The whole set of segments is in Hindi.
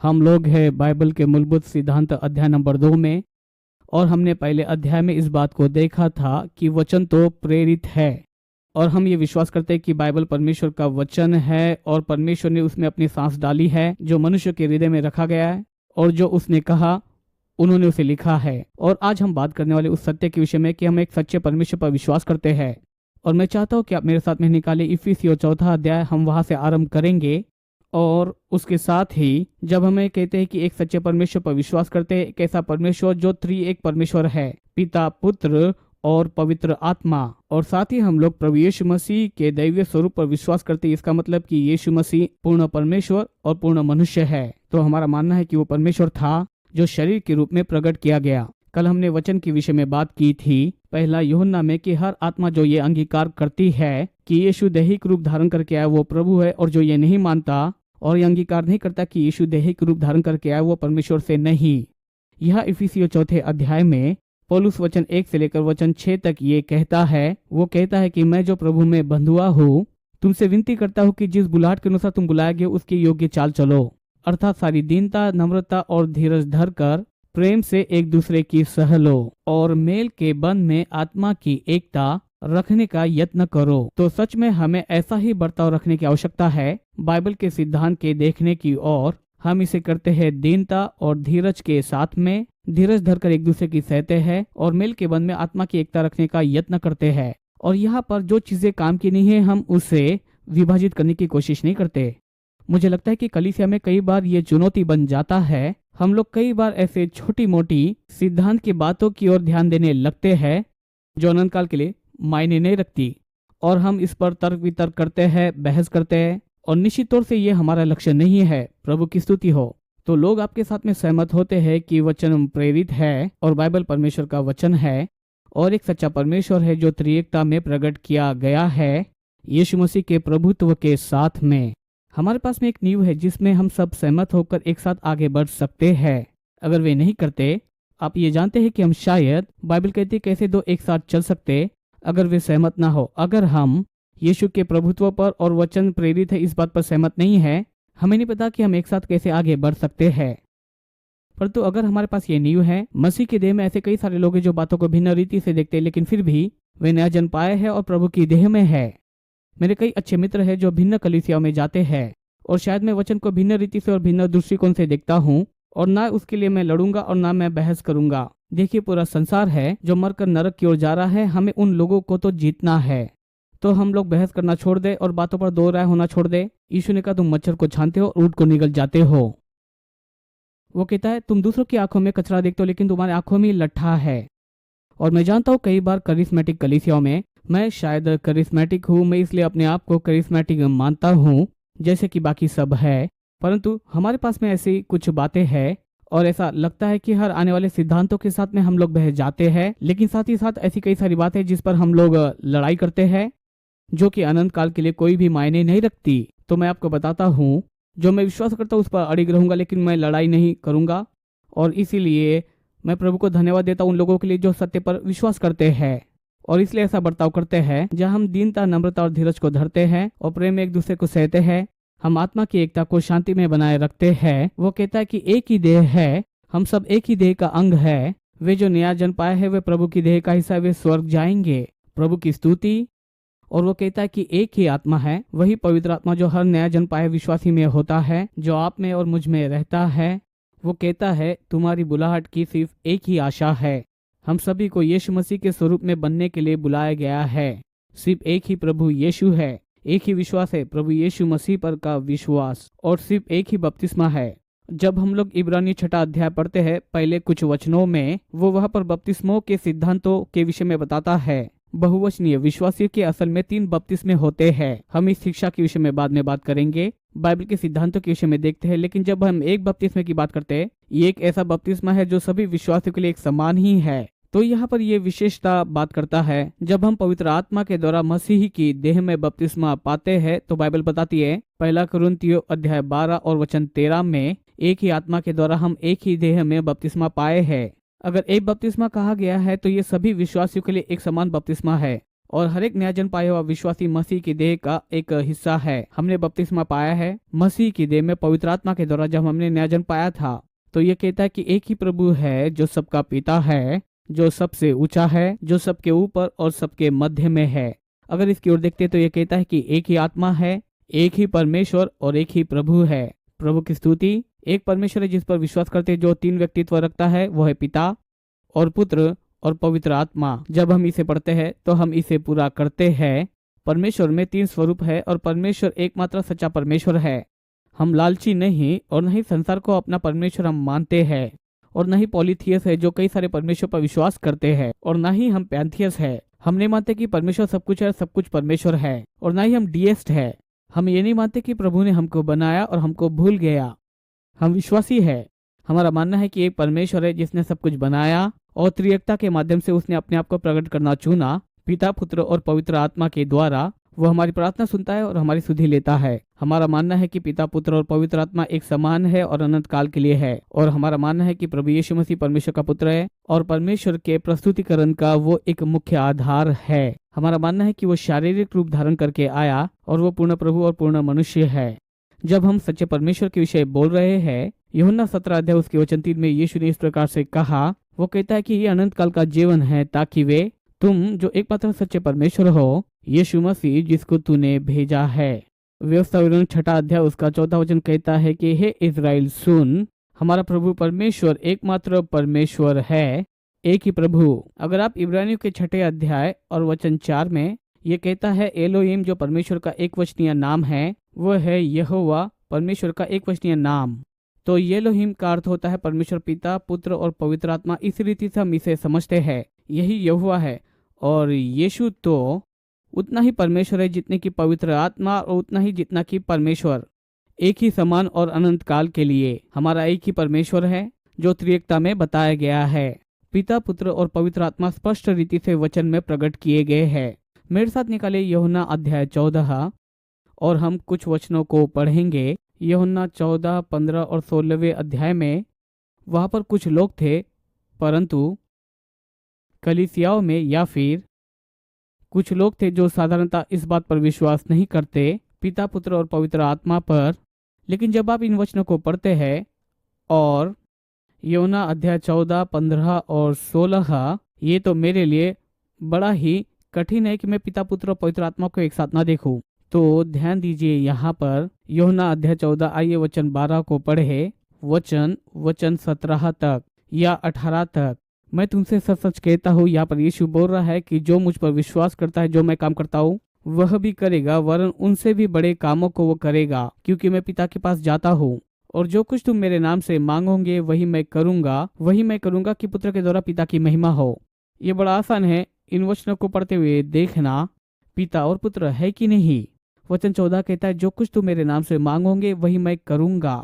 हम लोग हैं बाइबल के मूलभूत सिद्धांत अध्याय नंबर 2 में। और हमने पहले अध्याय में इस बात को देखा था कि वचन तो प्रेरित है, और हम ये विश्वास करते हैं कि बाइबल परमेश्वर का वचन है और परमेश्वर ने उसमें अपनी सांस डाली है, जो मनुष्य के हृदय में रखा गया है, और जो उसने कहा उन्होंने उसे लिखा है। और आज हम बात करने वाले उस सत्य के विषय में कि हम एक सच्चे परमेश्वर पर विश्वास करते हैं। और मैं चाहता हूँ कि आप मेरे साथ में निकाले इफिसियों 4 अध्याय, हम वहां से आरंभ करेंगे। और उसके साथ ही जब हमें कहते हैं कि एक सच्चे परमेश्वर पर विश्वास करते हैं, एक ऐसा परमेश्वर जो एक परमेश्वर है, पिता, पुत्र और पवित्र आत्मा, और साथ ही हम लोग प्रभु यीशु मसीह के दैवीय स्वरूप पर विश्वास करते हैं। इसका मतलब कि यीशु मसीह पूर्ण परमेश्वर और पूर्ण मनुष्य है। तो हमारा मानना है कि वो परमेश्वर था जो शरीर के रूप में प्रकट किया गया। कल हमने वचन के विषय में बात की थी, पहला यूहन्ना में, कि हर आत्मा जो ये अंगीकार करती है कि यीशु दैहिक रूप धारण करके आया वो प्रभु है, और जो ये नहीं मानता और ये अंगीकार नहीं करता कि यीशु दैहिक रूप धारण करके आया वो परमेश्वर से नहीं। यह इफिसियों 4 अध्याय में पौलुस वचन 1 से लेकर वचन 6 तक ये कहता है। वो कहता है कि मैं जो प्रभु में बंधुआ हूँ, तुमसे विनती करता हूँ कि जिस बुलाहट के अनुसार तुम बुलाए गए उसके योग्य चाल चलो, अर्थात सारी दीनता, नम्रता और धीरज धर कर प्रेम से एक दूसरे की सह लो, और मेल के बंध में आत्मा की एकता रखने का यत्न करो। तो सच में हमें ऐसा ही बर्ताव रखने की आवश्यकता है बाइबल के सिद्धांत के देखने की ओर। हम इसे करते हैं दीनता और धीरज के साथ में, धीरज धरकर एक दूसरे की सहते हैं, और मेल के बंध में आत्मा की एकता रखने का यत्न करते हैं। और यहाँ पर जो चीजें काम की नहीं है, हम उसे विभाजित करने की कोशिश नहीं करते। मुझे लगता है कि कलीसिया में कई बार ये चुनौती बन जाता है। हम लोग कई बार ऐसे छोटी मोटी सिद्धांत की बातों की ओर ध्यान देने लगते हैं जो अनंत काल के लिए मायने नहीं रखती, और हम इस पर तर्क वितर्क करते हैं, बहस करते हैं, और निश्चित तौर से ये हमारा लक्ष्य नहीं है। प्रभु की स्तुति हो। तो लोग आपके साथ में सहमत होते हैं कि वचन प्रेरित है और बाइबल परमेश्वर का वचन है, और एक सच्चा परमेश्वर है जो त्रिएकता में प्रकट किया गया है यीशु मसीह के प्रभुत्व के साथ में। हमारे पास में एक नींव है जिसमें हम सब सहमत होकर एक साथ आगे बढ़ सकते हैं। अगर वे नहीं करते, आप ये जानते हैं कि हम शायद, बाइबल कहती है कैसे दो एक साथ चल सकते, अगर वे सहमत ना हो। अगर हम यीशु के प्रभुत्व पर और वचन प्रेरित है इस बात पर सहमत नहीं है, हमें नहीं पता कि हम एक साथ कैसे आगे बढ़ सकते हैं। परंतु अगर हमारे पास ये नींव है, मसीह की देह में ऐसे कई सारे लोग हैं जो बातों को भिन्न रीति से देखते हैं, लेकिन फिर भी वे नया जन्म पाए हैं और प्रभु की देह में है। मेरे कई अच्छे मित्र हैं जो भिन्न कलीसियाओं में जाते हैं, और शायद मैं वचन को भिन्न रीति से और भिन्न दृष्टिकोण से देखता हूँ, और ना उसके लिए मैं लड़ूंगा और ना मैं बहस करूंगा। देखिए, पूरा संसार है जो मरकर नरक की ओर जा रहा है, हमें उन लोगों को तो जीतना है। तो हम लोग बहस करना छोड़ दे और बातों पर दो राय होना छोड़ दे। यीशु ने कहा, तुम मच्छर को छानते हो और ऊंट को निगल जाते हो। वो कहता है, तुम दूसरों की आंखों में कचरा देखते हो लेकिन तुम्हारी आंखों में लट्ठा है। और मैं जानता हूँ कई बार करिश्मेटिक कलीसियाओं में, मैं शायद करिश्मेटिक हूँ, मैं इसलिए अपने आप को करिश्मेटिक मानता हूँ जैसे कि बाकी सब है, परंतु हमारे पास में ऐसी कुछ बातें हैं, और ऐसा लगता है कि हर आने वाले सिद्धांतों के साथ में हम लोग बह जाते हैं, लेकिन साथ ही साथ ऐसी कई सारी बातें जिस पर हम लोग लड़ाई करते हैं, जो कि अनंत काल के लिए कोई भी मायने नहीं रखती। तो मैं आपको बताता हूँ, जो मैं विश्वास करता हूँ उस पर अड़िग रहूंगा, लेकिन मैं लड़ाई नहीं करूंगा। और इसीलिए मैं प्रभु को धन्यवाद देता हूँ उन लोगों के लिए जो सत्य पर विश्वास करते हैं, और इसलिए ऐसा बर्ताव करते हैं जहाँ हम दीनता, नम्रता और धीरज को धरते हैं और प्रेम में एक दूसरे को सहते हैं। हम आत्मा की एकता को शांति में बनाए रखते हैं। वो कहता है कि एक ही देह है, हम सब एक ही देह का अंग है। वे जो नया जन्म पाए हैं वे प्रभु की देह का हिस्सा, वे स्वर्ग जाएंगे। प्रभु की स्तुति। और वो कहता है कि एक ही आत्मा है, वही पवित्र आत्मा जो हर नया जन्म पाए विश्वासी में होता है, जो आप में और मुझ में रहता है। वो कहता है, तुम्हारी बुलाहट की सिर्फ एक ही आशा है। हम सभी को यीशु मसीह के स्वरूप में बनने के लिए बुलाया गया है। सिर्फ एक ही प्रभु यीशु है, एक ही विश्वास है, प्रभु यीशु मसीह पर का विश्वास, और सिर्फ एक ही बपतिस्मा है। जब हम लोग इब्रानी 6 अध्याय पढ़ते हैं, पहले कुछ वचनों में वो वहाँ पर बपतिस्मों के सिद्धांतों के विषय में बताता है। बहुवचनीय विश्वासियों के असल में 3 बपतिस्मे होते हैं। हम इस शिक्षा के विषय में बाद में बात करेंगे, बाइबल के सिद्धांतों के विषय में देखते हैं। लेकिन जब हम एक बपतिस्मे की बात करते हैं, ये एक ऐसा बपतिस्मा है जो सभी विश्वासियों के लिए एक समान ही है। तो यहाँ पर ये विशेषता बात करता है, जब हम पवित्र आत्मा के द्वारा मसीह की देह में बपतिस्मा पाते हैं, तो बाइबल बताती है 1 कुरिन्थियों अध्याय 12 और वचन 13 में, एक ही आत्मा के द्वारा हम एक ही देह में बपतिस्मा पाए हैं। अगर एक बपतिस्मा कहा गया है तो ये सभी विश्वासियों के लिए एक समान बपतिस्मा है, और हर एक नया जन्म पाया हुआ विश्वासी मसीह की देह का एक हिस्सा है। हमने बपतिस्मा पाया है मसीह की देह में पवित्र आत्मा के द्वारा। जब हमने नया जन्म पाया था तो ये कहता है कि एक ही प्रभु है जो सबका पिता है, जो सबसे ऊंचा है, जो सबके ऊपर और सबके मध्य में है। अगर इसकी ओर देखते तो ये कहता है कि एक ही आत्मा है, एक ही परमेश्वर और एक ही प्रभु है। प्रभु की स्तुति। एक परमेश्वर है जिस पर विश्वास करते जो 3 व्यक्तित्व रखता है, वो है पिता और पुत्र और पवित्र आत्मा। जब हम इसे पढ़ते हैं तो हम इसे पूरा करते हैं। परमेश्वर में 3 स्वरूप है और परमेश्वर एकमात्र सच्चा परमेश्वर है। हम लालची नहीं और न ही संसार को अपना परमेश्वर हम मानते हैं, और न ही पॉलीथियस है जो कई सारे परमेश्वर पर विश्वास करते हैं, और न ही हम पैंथियस है। हम नहीं मानते कि परमेश्वर सब कुछ है, सब कुछ परमेश्वर है, और न ही हम डीएस्ट है। हम ये नहीं मानते कि प्रभु ने हमको बनाया और हमको भूल गया। हम विश्वासी है। हमारा मानना है कि एक परमेश्वर है जिसने सब कुछ बनाया और त्रिएकता के माध्यम से उसने अपने आप को प्रकट करना चुना। पिता, पुत्र और पवित्र आत्मा के द्वारा वो हमारी प्रार्थना सुनता है और हमारी सुधि लेता है। हमारा मानना है कि पिता, पुत्र और पवित्र आत्मा एक समान है और अनंत काल के लिए है। और हमारा मानना है कि प्रभु यीशु मसीह परमेश्वर का पुत्र है और परमेश्वर के प्रस्तुतिकरण का वो एक मुख्य आधार है। हमारा मानना है कि वो शारीरिक रूप धारण करके आया और वो पूर्ण प्रभु और पूर्ण मनुष्य है। जब हम सच्चे परमेश्वर के विषय बोल रहे हैं, यूहन्ना 17 अध्याय उसके वचन 3 में यीशु ने इस प्रकार से कहा, वो कहता है कि ये अनंत काल का जीवन है, ताकि वे तुम जो एकमात्र सच्चे परमेश्वर हो, यीशु मसीह जिसको तूने भेजा है। व्यवस्था विवरण 6 अध्याय उसका 14 वचन कहता है कि हे इज़राइल सुन, हमारा प्रभु परमेश्वर एकमात्र परमेश्वर है, एक ही प्रभु। अगर आप इब्रानियों के 6 अध्याय और वचन 4 में ये कहता है एलोहिम जो परमेश्वर का एक वचनीय नाम है, वो है यहोवा परमेश्वर का एक वचनीय नाम। तो एलोहिम का अर्थ होता है परमेश्वर पिता, पुत्र और पवित्र आत्मा। इस रीति से हम इसे समझते हैं, यही यहोवा है। और यीशु तो उतना ही परमेश्वर है जितने की पवित्र आत्मा और उतना ही जितना की परमेश्वर। एक ही समान और अनंत काल के लिए हमारा एक ही परमेश्वर है जो त्रिएकता में बताया गया है। पिता, पुत्र और पवित्र आत्मा स्पष्ट रीति से वचन में प्रकट किए गए हैं। मेरे साथ निकाले यूहन्ना अध्याय 14 और हम कुछ वचनों को पढ़ेंगे। यूहन्ना 14, 15 और 16वें अध्याय में वहां पर कुछ लोग थे, परंतु कलीसियाओं में या फिर कुछ लोग थे जो साधारणतः इस बात पर विश्वास नहीं करते, पिता, पुत्र और पवित्र आत्मा पर। लेकिन जब आप इन वचनों को पढ़ते हैं और यूहन्ना अध्याय 14, 15 और 16, ये तो मेरे लिए बड़ा ही कठिन है कि मैं पिता, पुत्र और पवित्र आत्मा को एक साथ ना देखूं। तो ध्यान दीजिए यहाँ पर यूहन्ना अध्याय 14, आइए वचन 12 को पढ़े। वचन 17 तक या 18 तक। मैं तुमसे सच सच कहता हूँ, यहाँ पर यीशु बोल रहा है कि जो मुझ पर विश्वास करता है, जो मैं काम करता हूँ वह भी करेगा, वरन उनसे भी बड़े कामों को वो करेगा, क्योंकि मैं पिता के पास जाता हूँ। और जो कुछ तुम मेरे नाम से मांगोगे वही मैं करूँगा कि पुत्र के द्वारा पिता की महिमा हो। ये बड़ा आसान है इन वचनों को पढ़ते हुए देखना, पिता और पुत्र है कि नहीं। वचन 14 कहता है जो कुछ तुम मेरे नाम से मांगोगे वही मैं करूँगा,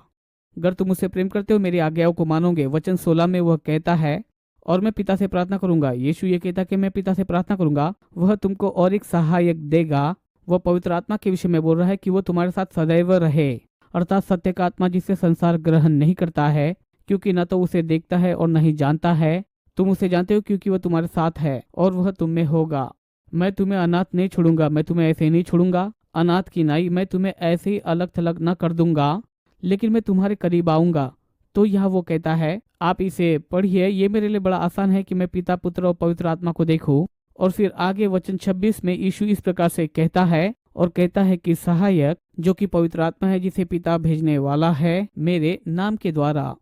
अगर तुम मुझसे प्रेम करते हो, मेरी आज्ञाओं को मानोगे। वचन 16 में वह कहता है और मैं पिता से प्रार्थना करूंगा। यीशु ये कहता कि मैं पिता से प्रार्थना करूंगा, वह तुमको और एक सहायक देगा। वह पवित्र आत्मा के विषय में बोल रहा है कि वो तुम्हारे साथ सदैव रहे, अर्थात सत्य का आत्मा जिसे संसार ग्रहण नहीं करता है, क्योंकि न तो उसे देखता है और न ही जानता है। तुम उसे जानते हो क्योंकि वह तुम्हारे साथ है और वह तुम में होगा। मैं तुम्हें अनाथ नहीं छोड़ूंगा, मैं तुम्हें ऐसे नहीं छोड़ूंगा, अनाथ की नाई। मैं तुम्हें ऐसे ही अलग थलग न कर दूंगा, लेकिन मैं तुम्हारे करीब आऊंगा। तो यह वो कहता है, आप इसे पढ़िए। ये मेरे लिए बड़ा आसान है कि मैं पिता, पुत्र और पवित्र आत्मा को देखूं। और फिर आगे वचन 26 में यीशु इस प्रकार से कहता है और कहता है कि सहायक जो कि पवित्र आत्मा है, जिसे पिता भेजने वाला है मेरे नाम के द्वारा।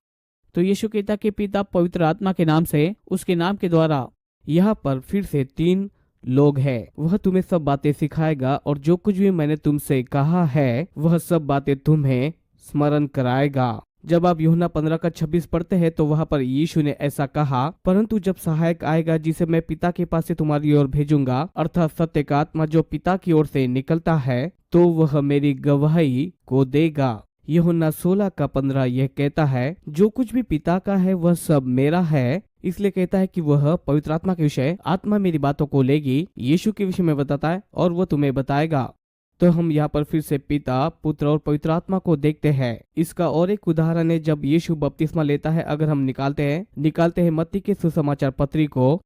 तो यीशु कहता कि पिता पवित्र आत्मा के नाम से, उसके नाम के द्वारा। यहाँ पर फिर से 3 लोग हैं। वह तुम्हें सब बातें सिखाएगा और जो कुछ भी मैंने तुमसे कहा है वह सब बातें तुम्हें स्मरण कराएगा। जब आप यूहन्ना 15:26 पढ़ते हैं तो वहाँ पर यीशु ने ऐसा कहा, परंतु जब सहायक आएगा जिसे मैं पिता के पास से तुम्हारी ओर भेजूंगा, अर्थात सत्य का आत्मा जो पिता की ओर से निकलता है, तो वह मेरी गवाही को देगा। यूहन्ना 16:15 यह कहता है जो कुछ भी पिता का है वह सब मेरा है। इसलिए कहता है कि वह पवित्र आत्मा के विषय, आत्मा मेरी बातों को लेगी, यीशु के विषय में बताता है और वह तुम्हें बताएगा। तो हम यहाँ पर फिर से पिता, पुत्र और पवित्र आत्मा को देखते हैं। इसका और एक उदाहरण है जब यीशु बपतिस्मा लेता है। अगर हम निकालते हैं मत्ती के सुसमाचार पत्री को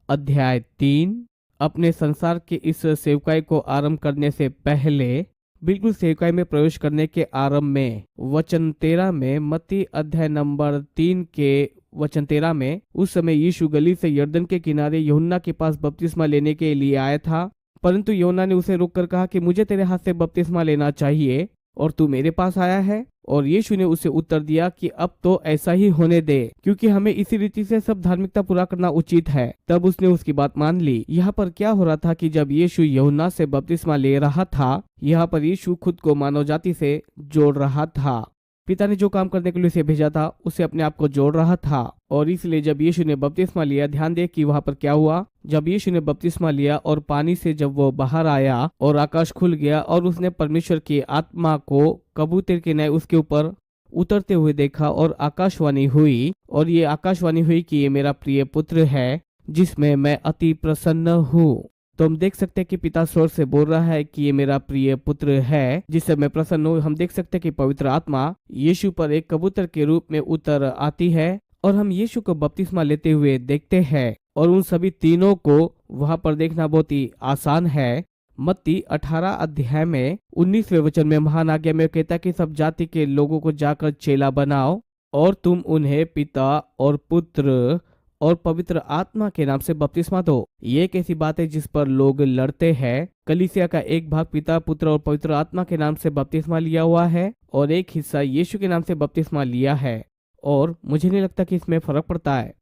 अध्याय 3 अपने संसार के इस सेवकाई को आरंभ करने से पहले, बिल्कुल सेवकाई में प्रवेश करने के आरंभ में, वचन 13 में, मत्ती अध्याय नंबर 3 के वचन 13 में, उस समय यीशु गलील से यरदन के किनारे यूहन्ना के पास बपतिस्मा लेने के लिए आया था। परंतु यूहन्ना ने उसे रोककर कहा कि मुझे तेरे हाथ से बपतिस्मा लेना चाहिए और तू मेरे पास आया है। और यीशु ने उसे उत्तर दिया कि अब तो ऐसा ही होने दे, क्योंकि हमें इसी रीति से सब धार्मिकता पूरा करना उचित है। तब उसने उसकी बात मान ली। यहाँ पर क्या हो रहा था कि जब यीशु यूहन्ना से बपतिस्मा ले रहा था, यहाँ पर यीशु खुद को मानव जाति से जोड़ रहा था। पिता ने जो काम करने के लिए उसे भेजा था, उसे अपने आप को जोड़ रहा था। और इसलिए जब यीशु ने बपतिस्मा लिया, ध्यान दे कि वहां पर क्या हुआ। जब यीशु ने बपतिस्मा लिया और पानी से जब वो बाहर आया और आकाश खुल गया और उसने परमेश्वर की आत्मा को कबूतर के न्याय उसके ऊपर उतरते हुए देखा और आकाशवाणी हुई, और ये आकाशवाणी हुई कि ये मेरा प्रिय पुत्र है जिसमें मैं अति प्रसन्न हूँ। तो हम देख सकते हैं कि पिता स्वर से बोल रहा है कि ये मेरा प्रिय पुत्र है जिससे मैं प्रसन्न हूँ। हम देख सकते हैं कि पवित्र आत्मा यीशु पर एक कबूतर के रूप में उतर आती है और हम यीशु को बपतिस्मा लेते हुए देखते हैं। और उन सभी तीनों को वहां पर देखना बहुत ही आसान है। मत्ती 18 अध्याय में 19वें वचन में महान आज्ञा में कहता है कि सब जाति के लोगों को जाकर चेला बनाओ और तुम उन्हें पिता और पुत्र और पवित्र आत्मा के नाम से बपतिस्मा दो। ये एक ऐसी बात है जिस पर लोग लड़ते हैं। कलीसिया का एक भाग पिता, पुत्र और पवित्र आत्मा के नाम से बपतिस्मा लिया हुआ है और एक हिस्सा यीशु के नाम से बपतिस्मा लिया है। और मुझे नहीं लगता कि इसमें फर्क पड़ता है।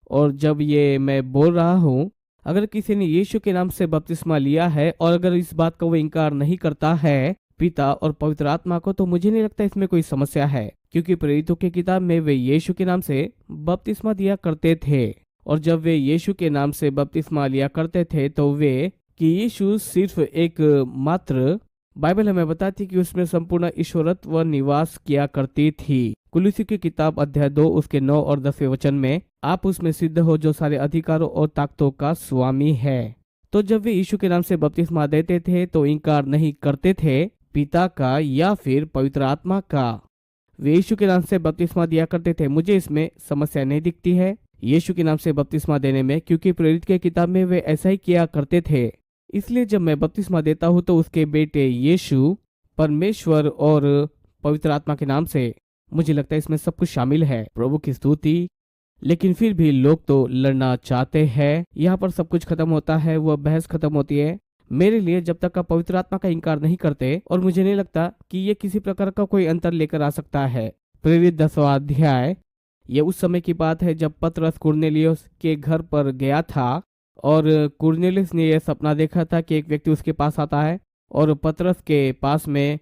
और जब ये मैं बोल रहा हूँ, अगर किसी ने यीशु के नाम से बपतिस्मा लिया है और अगर इस बात का वो इनकार नहीं करता है पिता और पवित्र आत्मा को, तो मुझे नहीं लगता इसमें कोई समस्या है, क्योंकि प्रेरितों की किताब में वे यीशु के नाम से बपतिस्मा दिया करते थे। और जब वे यीशु के नाम से बपतिस्मा लिया करते थे तो वे कि यीशु सिर्फ एक मात्र, बाइबल हमें बताती कि उसमें संपूर्ण ईश्वरत्व निवास किया करती थी। कुलुस्सी की किताब अध्याय 2 उसके 9 और 10वें वचन में, आप उसमें सिद्ध हो जो सारे अधिकारों और ताकतों का स्वामी है। तो जब वे यीशु के नाम से बपतिस्मा देते थे तो इनकार नहीं करते थे पिता का या फिर पवित्र आत्मा का। वे यीशु के नाम से बपतिस्मा दिया करते थे। मुझे इसमें समस्या नहीं दिखती है यीशु के नाम से बपतिस्मा देने में, क्योंकि प्रेरित के किताब में वे ऐसा ही किया करते थे। इसलिए जब मैं बपतिस्मा देता हूँ तो उसके बेटे यीशु, परमेश्वर और पवित्र आत्मा के नाम से, मुझे लगता है इसमें सब कुछ शामिल है। प्रभु की स्तुति। लेकिन फिर भी लोग तो लड़ना चाहते हैं। यहाँ पर सब कुछ खत्म होता है, वह बहस खत्म होती है मेरे लिए जब तक आप पवित्र आत्मा का इनकार नहीं करते। और मुझे नहीं लगता कि ये किसी प्रकार का कोई अंतर लेकर आ सकता है। प्रेरित 10वां अध्याय, ये उस समय की बात है जब पतरस कुरनेलियुस के घर पर गया था और कुरनेलियुस ने यह सपना देखा था कि एक व्यक्ति उसके पास आता है और पतरस के पास में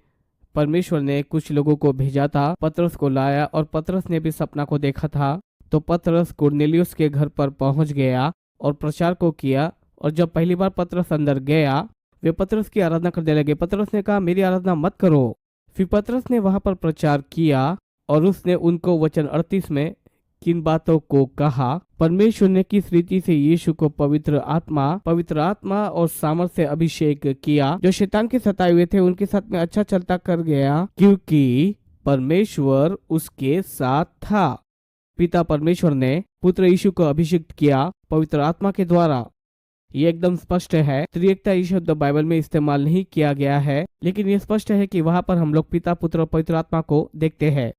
परमेश्वर ने कुछ लोगों को भेजा था। पतरस को लाया और पतरस ने भी सपना को देखा था। तो पतरस कुरनेलियुस के घर पर पहुंच गया और प्रचार को किया। और जब पहली बार पतरस अंदर गया, वे पतरस की आराधना करने लगे। पतरस ने कहा, मेरी आराधना मत करो। फिर पतरस ने वहां पर प्रचार किया और उसने उनको वचन 38 में किन बातों को कहा। परमेश्वर ने किस रीति से यीशु को पवित्र आत्मा और सामर्थ से अभिषेक किया। जो शैतान के सताए हुए थे उनके साथ में अच्छा चलता कर गया, क्योंकि परमेश्वर उसके साथ था। पिता परमेश्वर ने पुत्र यीशु को अभिषेक किया पवित्र आत्मा के द्वारा। ये एकदम स्पष्ट है। त्रिएकता ये शब्द बाइबल में इस्तेमाल नहीं किया गया है, लेकिन ये स्पष्ट है कि वहां पर हम लोग पिता, पुत्र और पवित्र आत्मा को देखते हैं।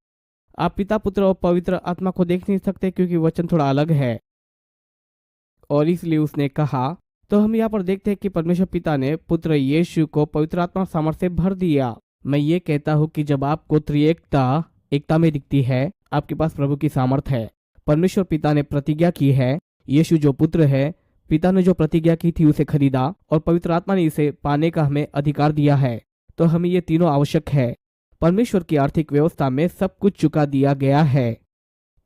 आप पिता, पुत्र और पवित्र आत्मा को देख नहीं सकते क्योंकि वचन थोड़ा अलग है, और इसलिए उसने कहा। तो हम यहाँ पर देखते हैं कि परमेश्वर पिता ने पुत्र यीशु को पवित्र आत्मा सामर्थ्य से भर दिया। मैं ये कहता हूँ कि जब आपको त्रिएकता एकता में दिखती है, आपके पास प्रभु की सामर्थ्य है। परमेश्वर पिता ने प्रतिज्ञा की है, यीशु जो पुत्र है, पिता ने जो प्रतिज्ञा की थी उसे खरीदा और पवित्र आत्मा ने इसे पाने का हमें अधिकार दिया है। तो हमें ये तीनों आवश्यक है। परमेश्वर की आर्थिक व्यवस्था में सब कुछ चुका दिया गया है।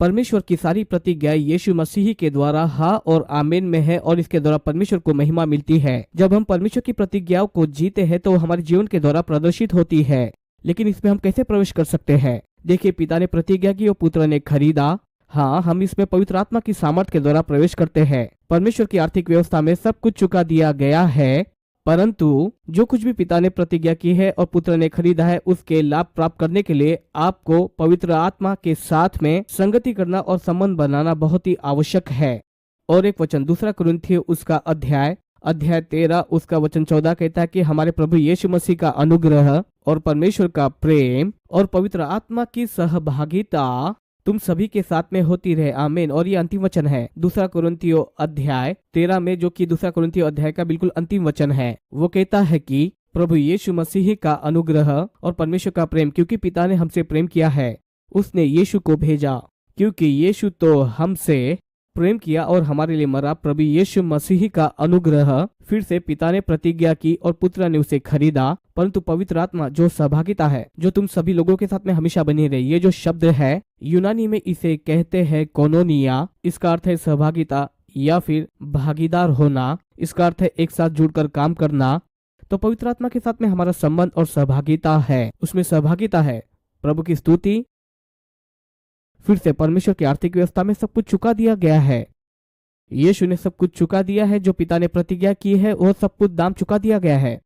परमेश्वर की सारी प्रतिज्ञा यीशु मसीह के द्वारा हाँ और आमीन में है और इसके द्वारा परमेश्वर को महिमा मिलती है। जब हम परमेश्वर की प्रतिज्ञाओं को जीते हैं तो हमारे जीवन के द्वारा प्रदर्शित होती है। लेकिन इसमें हम कैसे प्रवेश कर सकते हैं? देखिए, पिता ने प्रतिज्ञा की और पुत्र ने खरीदा। हाँ, हम इसमें पवित्र आत्मा की सामर्थ्य के द्वारा प्रवेश करते हैं। परमेश्वर की आर्थिक व्यवस्था में सब कुछ चुका दिया गया है, परंतु जो कुछ भी पिता ने प्रतिज्ञा की है और पुत्र ने खरीदा है, उसके लाभ प्राप्त करने के लिए आपको पवित्र आत्मा के साथ में संगति करना और संबंध बनाना बहुत ही आवश्यक है। और एक वचन 2 कुरिन्थियों उसका अध्याय अध्याय 13 उसका वचन 14 कहता है कि हमारे प्रभु यीशु मसीह का अनुग्रह और परमेश्वर का प्रेम और पवित्र आत्मा की सहभागिता तुम सभी के साथ में होती रहे, आमीन। और ये अंतिम वचन है दूसरा कुरिन्थियों अध्याय 13 में, जो कि दूसरा कुरिन्थियों अध्याय का बिल्कुल अंतिम वचन है। वो कहता है कि प्रभु यीशु मसीह का अनुग्रह और परमेश्वर का प्रेम, क्योंकि पिता ने हमसे प्रेम किया है, उसने यीशु को भेजा, क्योंकि यीशु तो हमसे प्रेम किया और हमारे लिए मरा। प्रभु यीशु मसीह का अनुग्रह, फिर से पिता ने प्रतिज्ञा की और पुत्र ने उसे खरीदा, परंतु पवित्र आत्मा जो सहभागिता है, जो तुम सभी लोगों के साथ में हमेशा बनी रहे। ये जो शब्द है यूनानी में इसे कहते हैं कोनोनिया। इसका अर्थ है सहभागिता या फिर भागीदार होना। इसका अर्थ है एक साथ जुड़कर काम करना। तो पवित्र आत्मा के साथ में हमारा संबंध और सहभागिता है, उसमें सहभागिता है। प्रभु की स्तुति। फिर से परमेश्वर की आर्थिक व्यवस्था में सब कुछ चुका दिया गया है। यीशु ने सब कुछ चुका दिया है, जो पिता ने प्रतिज्ञा की है वो सब कुछ दाम चुका दिया गया है।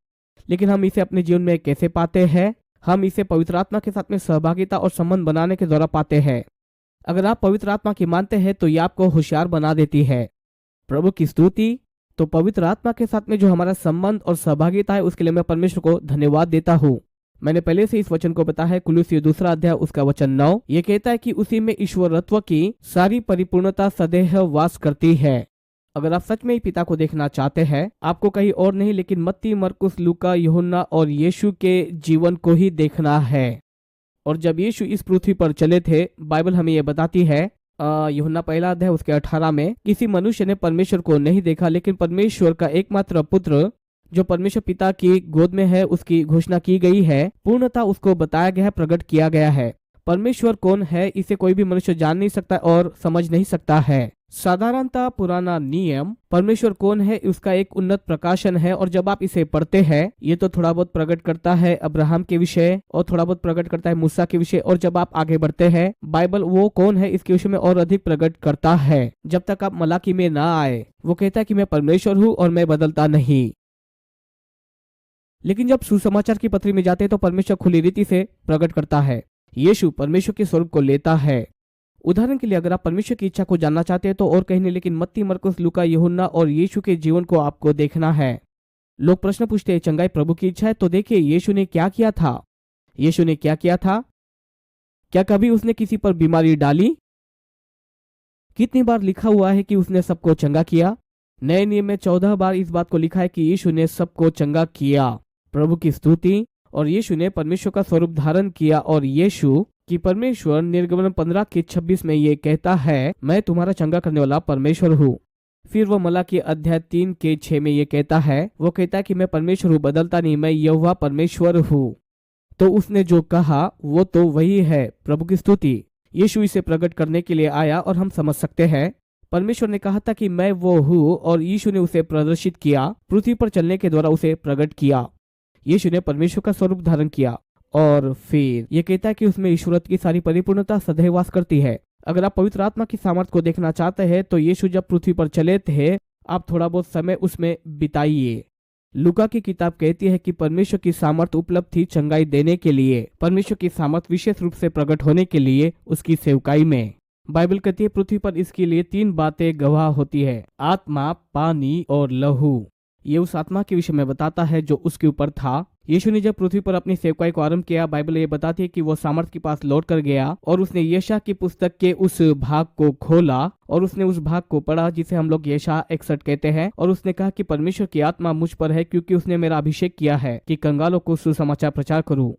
लेकिन हम इसे अपने जीवन में कैसे पाते हैं? हम इसे पवित्र आत्मा के साथ में सहभागिता और संबंध बनाने के द्वारा पाते हैं। अगर आप पवित्र आत्मा की मानते हैं तो यह आपको होशियार बना देती है। प्रभु की स्तुति। तो पवित्र आत्मा के साथ में जो हमारा संबंध और सहभागिता है, उसके लिए मैं परमेश्वर को धन्यवाद देता हूँ। मैंने पहले से इस वचन को बताया है, कुलुस्सियों दूसरा अध्याय उसका वचन 9। ये कहता है कि उसी में ईश्वरत्व की सारी परिपूर्णता सदैव वास करती है। अगर आप सच में ही पिता को देखना चाहते हैं, आपको कहीं और नहीं लेकिन मत्ती, मरकुस, लूका, यूहन्ना और यीशु के जीवन को ही देखना है। और जब यीशु इस पृथ्वी पर चले थे, बाइबल हमें ये बताती है, यूहन्ना पहला अध्याय उसके 18 में, किसी मनुष्य ने परमेश्वर को नहीं देखा, लेकिन परमेश्वर का एकमात्र पुत्र जो परमेश्वर पिता की गोद में है, उसकी घोषणा की गई है। पूर्णता उसको बताया गया है, प्रकट किया गया है। परमेश्वर कौन है इसे कोई भी मनुष्य जान नहीं सकता और समझ नहीं सकता है। साधारणतः पुराना नियम परमेश्वर कौन है उसका एक उन्नत प्रकाशन है, और जब आप इसे पढ़ते हैं, ये तो थोड़ा बहुत प्रकट करता है अब्राहम के विषय और थोड़ा बहुत प्रकट करता है मूसा के विषय, और जब आप आगे बढ़ते हैं, बाइबल वो कौन है इसके विषय में और अधिक प्रकट करता है। जब तक आप मलाकी में ना आए, वो कहता है कि मैं परमेश्वर हूँ और मैं बदलता नहीं। लेकिन जब सुसमाचार की पत्री में जाते हैं तो परमेश्वर खुली रीति से प्रकट करता है। यीशु परमेश्वर के स्वरूप को लेता है। उदाहरण के लिए अगर आप परमेश्वर की इच्छा को जानना चाहते हैं तो और कहीं नहीं लेकिन मत्ती, मरकुस, लूका, यूहन्ना और यीशु के जीवन को आपको देखना है। लोग प्रश्न पूछते हैं, चंगाई प्रभु की इच्छा है? तो देखिए यीशु ने क्या किया था। यीशु ने क्या किया था? क्या कभी उसने किसी पर बीमारी डाली? कितनी बार लिखा हुआ है कि उसने सबको चंगा किया? नए नियम में 14 बार इस बात को लिखा है कि यीशु ने सबको चंगा किया। प्रभु की स्तुति। और यीशु ने परमेश्वर का स्वरूप धारण किया, और यीशु कि परमेश्वर निर्गमन 15 के 26 में ये कहता है, मैं तुम्हारा चंगा करने वाला परमेश्वर हूँ। फिर वो मलाकी अध्याय 3 के 6 में ये कहता है, वो कहता है कि मैं परमेश्वर हूँ, बदलता नहीं, मैं यहोवा परमेश्वर हूँ। तो उसने जो कहा वो तो वही है। प्रभु की स्तुति। यीशु इसे प्रकट करने के लिए आया और हम समझ सकते हैं। परमेश्वर ने कहा था कि मैं वो हूँ, और यीशु ने उसे प्रदर्शित किया, पृथ्वी पर चलने के द्वारा उसे प्रकट किया। यीशु ने परमेश्वर का स्वरूप धारण किया, और फिर ये कहता है कि उसमें ईश्वरत्व की सारी परिपूर्णता सदैव वास करती है। अगर आप पवित्र आत्मा की सामर्थ्य को देखना चाहते हैं तो यीशु जब पृथ्वी पर चले थे, आप थोड़ा बहुत समय उसमें बिताइए। लूका की किताब कहती है कि परमेश्वर की सामर्थ्य उपलब्ध थी चंगाई देने के लिए। परमेश्वर की सामर्थ्य विशेष रूप से प्रकट होने के लिए उसकी सेवकाई में। बाइबल कहती है पृथ्वी पर इसके लिए 3 बातें गवाह होती है, आत्मा, पानी और लहू। ये उस आत्मा के विषय में बताता है जो उसके ऊपर था। यीशु ने जब पृथ्वी पर अपनी सेवकाई को आरंभ किया, बाइबल ये बताती है कि वो सामर्थ के पास लौट कर गया और उसने यशा की पुस्तक के उस भाग को खोला और उसने उस भाग को पढ़ा जिसे हम लोग यशा 61 कहते हैं, और उसने कहा कि परमेश्वर की आत्मा मुझ पर है, क्योंकि उसने मेरा अभिषेक किया है कि कंगालों को सुसमाचार प्रचार करूं।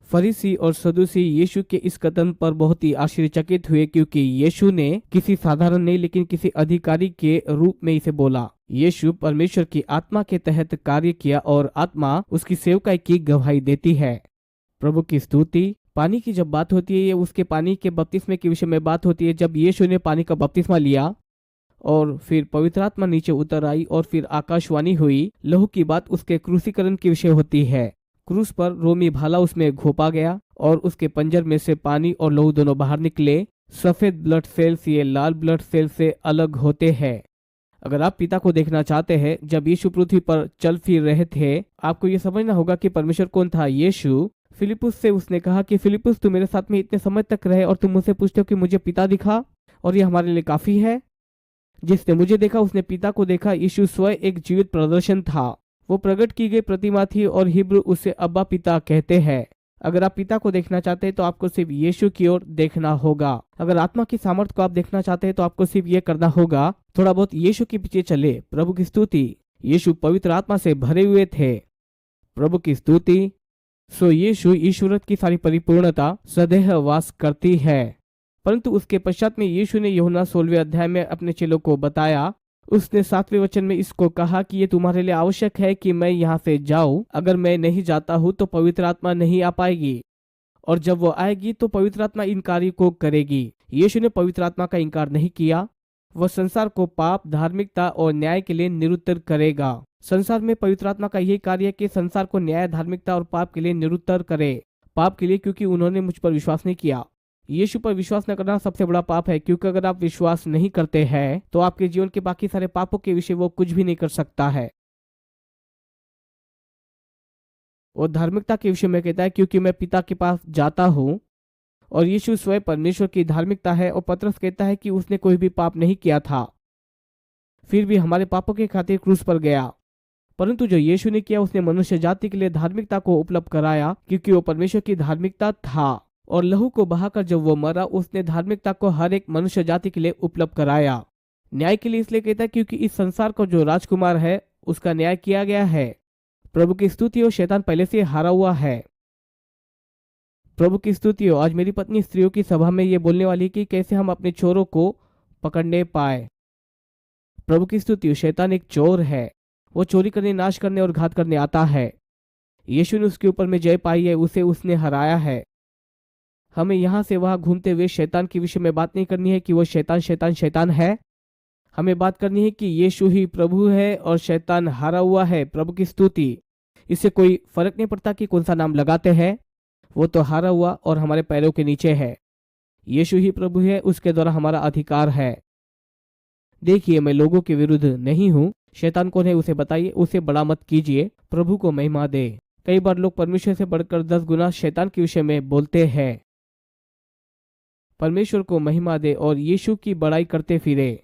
फरीसी और सदूसी यीशु के इस कदम पर बहुत ही आश्चर्यचकित हुए, क्योंकि यीशु ने किसी साधारण नहीं लेकिन किसी अधिकारी के रूप में इसे बोला। यीशु परमेश्वर की आत्मा के तहत कार्य किया और आत्मा उसकी सेवकाई की गवाही देती है। प्रभु की स्तुति। पानी की जब बात होती है, ये उसके पानी के बपतिस्मे के विषय में बात होती है। जब यीशु ने पानी का बपतिस्मा लिया और फिर पवित्र आत्मा नीचे उतर आई और फिर आकाशवाणी हुई, लहू की बात उसके क्रूसीकरण के विषय होती है। क्रूस पर रोमी भाला उसमें घोपा गया और उसके पंजर में से पानी और लहू दोनों बाहर निकले। सफेद ब्लड सेल्स ये लाल ब्लड सेल से अलग होते हैं। अगर आप पिता को देखना चाहते हैं, जब यीशु पृथ्वी पर चल फिर रहे थे, आपको ये समझना होगा कि परमेश्वर कौन था। यीशु फिलिपुस से उसने कहा कि फिलिपुस, तू मेरे साथ में इतने समय तक रहे और तुम मुझसे पूछते हो कि मुझे पिता दिखा और ये हमारे लिए काफी है। जिसने मुझे देखा उसने पिता को देखा। यीशु स्वयं एक जीवित प्रदर्शन था। वो प्रकट की गई प्रतिमा थी और हिब्रू उसे अब्बा पिता कहते हैं। अगर आप पिता को देखना चाहते हैं तो आपको सिर्फ यीशु की ओर देखना होगा। अगर आत्मा की सामर्थ्य को आप देखना चाहते हैं तो आपको सिर्फ ये करना होगा, थोड़ा बहुत यीशु के पीछे चले। प्रभु की स्तुति। यीशु पवित्र आत्मा से भरे हुए थे। प्रभु की स्तुति। सो यीशु ईश्वरत्व की सारी परिपूर्णता सदैव वास करती है। परंतु उसके पश्चात में यीशु ने यूहन्ना 16वें अध्याय में अपने चेलों को बताया। उसने 7वें वचन में इसको कहा कि ये तुम्हारे लिए आवश्यक है कि मैं यहाँ से जाऊं। अगर मैं नहीं जाता हूँ तो पवित्र आत्मा नहीं आ पाएगी, और जब वो आएगी तो पवित्र आत्मा इन कार्यों को करेगी। यीशु ने पवित्र आत्मा का इनकार नहीं किया। वह संसार को पाप, धार्मिकता और न्याय के लिए निरुत्तर करेगा। संसार में पवित्र आत्मा का यही कार्य है कि संसार को न्याय, धार्मिकता और पाप के लिए निरुत्तर करे। पाप के लिए क्योंकि उन्होंने मुझ पर विश्वास नहीं किया। यीशु पर विश्वास न करना सबसे बड़ा पाप है, क्योंकि अगर आप विश्वास नहीं करते हैं तो आपके जीवन के बाकी सारे पापों के विषय वो कुछ भी नहीं कर सकता है। और धार्मिकता के विषय में कहता है क्योंकि मैं पिता के पास जाता हूँ, और यीशु स्वयं परमेश्वर की धार्मिकता है। और पतरस कहता है कि उसने कोई भी पाप नहीं किया था, फिर भी हमारे पापों के खातिर क्रूस पर गया। परंतु जो यीशु ने किया उसने मनुष्य जाति के लिए धार्मिकता को उपलब्ध कराया, क्योंकि वो परमेश्वर की धार्मिकता था। और लहू को बहाकर जब वो मरा उसने धार्मिकता को हर एक मनुष्य जाति के लिए उपलब्ध कराया। न्याय के लिए इसलिए कहता है क्योंकि इस संसार का जो राजकुमार है उसका न्याय किया गया है। प्रभु की स्तुति हो। शैतान पहले से हारा हुआ है। प्रभु की स्तुति हो। आज मेरी पत्नी स्त्रियों की सभा में ये बोलने वाली कि कैसे हम अपने चोरों को पकड़ने पाए। प्रभु की स्तुति हो। शैतान एक चोर है। वो चोरी करने, नाश करने और घात करने आता है। यीशु ने उसके ऊपर में जय पाई है, उसे उसने हराया है। हमें यहाँ से वहां घूमते हुए शैतान के विषय में बात नहीं करनी है कि वो शैतान शैतान शैतान है। हमें बात करनी है कि यीशु ही प्रभु है और शैतान हारा हुआ है। प्रभु की स्तुति। इससे कोई फर्क नहीं पड़ता कि कौन सा नाम लगाते हैं, वो तो हारा हुआ और हमारे पैरों के नीचे है। यीशु ही प्रभु है, उसके द्वारा हमारा अधिकार है। देखिए, मैं लोगों के विरुद्ध नहीं हूँ। शैतान कौन है उसे बताइए, उसे बड़ा मत कीजिए। प्रभु को महिमा दे। कई बार लोग परमेश्वर से बढ़कर 10 गुना शैतान के विषय में बोलते हैं। परमेश्वर को महिमा दे और यीशु की बड़ाई करते फिरे।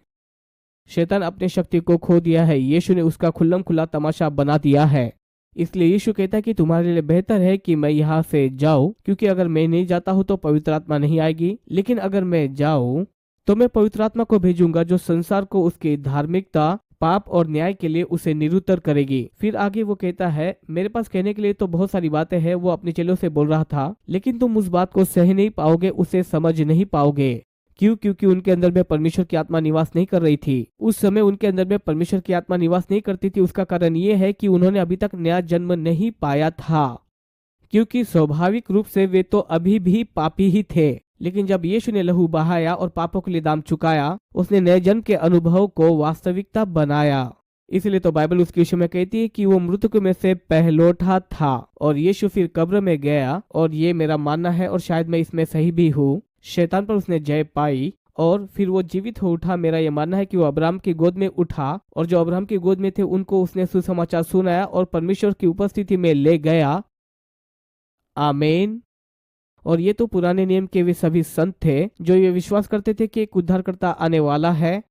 शैतान अपने शक्ति को खो दिया है। यीशु ने उसका खुल्लम खुला तमाशा बना दिया है। इसलिए यीशु कहता है कि तुम्हारे लिए बेहतर है कि मैं यहाँ से जाऊं, क्योंकि अगर मैं नहीं जाता हूँ तो पवित्र आत्मा नहीं आएगी, लेकिन अगर मैं जाऊं तो मैं पवित्र आत्मा को भेजूंगा जो संसार को उसकी धार्मिकता, पाप और न्याय के लिए उसे निरुत्तर करेगी। फिर आगे वो कहता है, मेरे पास कहने के लिए तो बहुत सारी बातें हैं। वो अपने चेलों से बोल रहा था, लेकिन तुम उस बात को सह नहीं पाओगे, उसे समझ नहीं पाओगे। क्यों? क्योंकि उनके अंदर में परमेश्वर की आत्मा निवास नहीं कर रही थी। उस समय उनके अंदर में परमेश्वर की आत्मा निवास नहीं करती थी। उसका कारण ये है कि उन्होंने अभी तक नया जन्म नहीं पाया था, क्योंकि स्वाभाविक रूप से वे तो अभी भी पापी ही थे। लेकिन जब यीशु ने लहू बहाया और पापों के लिए दाम चुकाया, उसने नए जन्म के अनुभव को वास्तविकता बनाया। इसलिए तो बाइबल उसके विषय में कहती है कि वो मृतकों में से पहलौठा था। और यीशु फिर कब्र में गया, और ये मेरा मानना है और शायद मैं इसमें सही भी हूँ। शैतान पर उसने जय पाई और फिर वो जीवित हो उठा। मेरा यह मानना है कि वो अब्राहम की गोद में उठा, और जो अब्राहम की गोद में थे उनको उसने सुसमाचार सुनाया और परमेश्वर की उपस्थिति में ले गया। आमीन। और ये तो पुराने नियम के वे सभी संत थे जो ये विश्वास करते थे कि एक उद्धारकर्ता आने वाला है।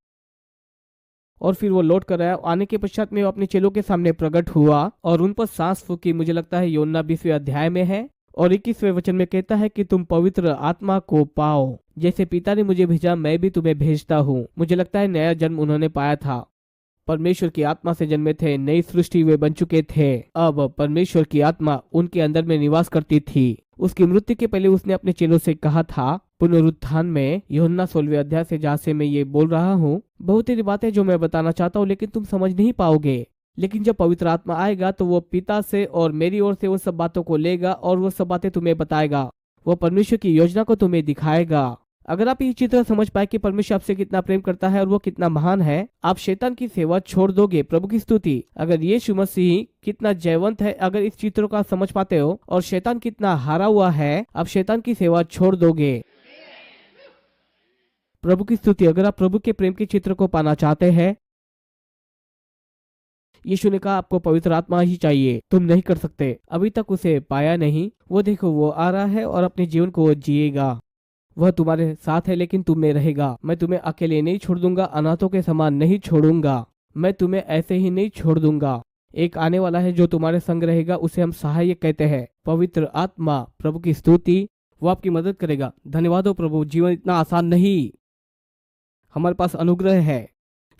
और फिर वो लौट कर आया। आने के पश्चात में वो अपने चेलों के सामने प्रकट हुआ और उन पर सांस फूकी। मुझे लगता है यूहन्ना 20वें अध्याय में है, और 21वें वचन में कहता है कि तुम पवित्र आत्मा को पाओ। जैसे पिता ने मुझे भेजा, मैं भी तुम्हें भेजता हूँ। मुझे लगता है नया जन्म उन्होंने पाया था। परमेश्वर की आत्मा से जन्मे थे, नई सृष्टि वे बन चुके थे। अब परमेश्वर की आत्मा उनके अंदर में निवास करती थी। उसकी मृत्यु के पहले उसने अपने चेलों से कहा था पुनरुत्थान में, यूहन्ना 16वें अध्याय से, जहाँ से मैं ये बोल रहा हूँ। बहुत ही बातें जो मैं बताना चाहता हूँ, लेकिन तुम समझ नहीं पाओगे। लेकिन जब पवित्र आत्मा आएगा तो वो पिता से और मेरी ओर से वो सब बातों को लेगा और वो सब बातें तुम्हें बताएगा। वो परमेश्वर की योजना को तुम्हें दिखाएगा। अगर आप ये चित्र समझ पाए कि परमेश्वर आपसे कितना प्रेम करता है और वो कितना महान है, आप शैतान की सेवा छोड़ दोगे। प्रभु की स्तुति। अगर यीशु मसीह कितना जयवंत है, अगर इस चित्र को आप समझ पाते हो, और शैतान कितना हारा हुआ है, आप शैतान की सेवा छोड़ दोगे। प्रभु की स्तुति। अगर आप प्रभु के प्रेम के चित्र को पाना चाहते हैं, यीशु ने कहा आपको पवित्र आत्मा ही चाहिए, तुम नहीं कर सकते, अभी तक उसे पाया नहीं। वो देखो, वो आ रहा है और अपने जीवन को वो जिएगा। वह तुम्हारे साथ है लेकिन तुम में रहेगा। मैं तुम्हें अकेले नहीं छोड़ दूंगा, अनाथों के समान नहीं छोड़ूंगा। मैं तुम्हें ऐसे ही नहीं छोड़ दूंगा। एक आने वाला है जो तुम्हारे संग रहेगा, उसे हम सहायक कहते हैं, पवित्र आत्मा। प्रभु की स्तुति, वो आपकी मदद करेगा। धन्यवाद हो प्रभु। जीवन इतना आसान नहीं, हमारे पास अनुग्रह है।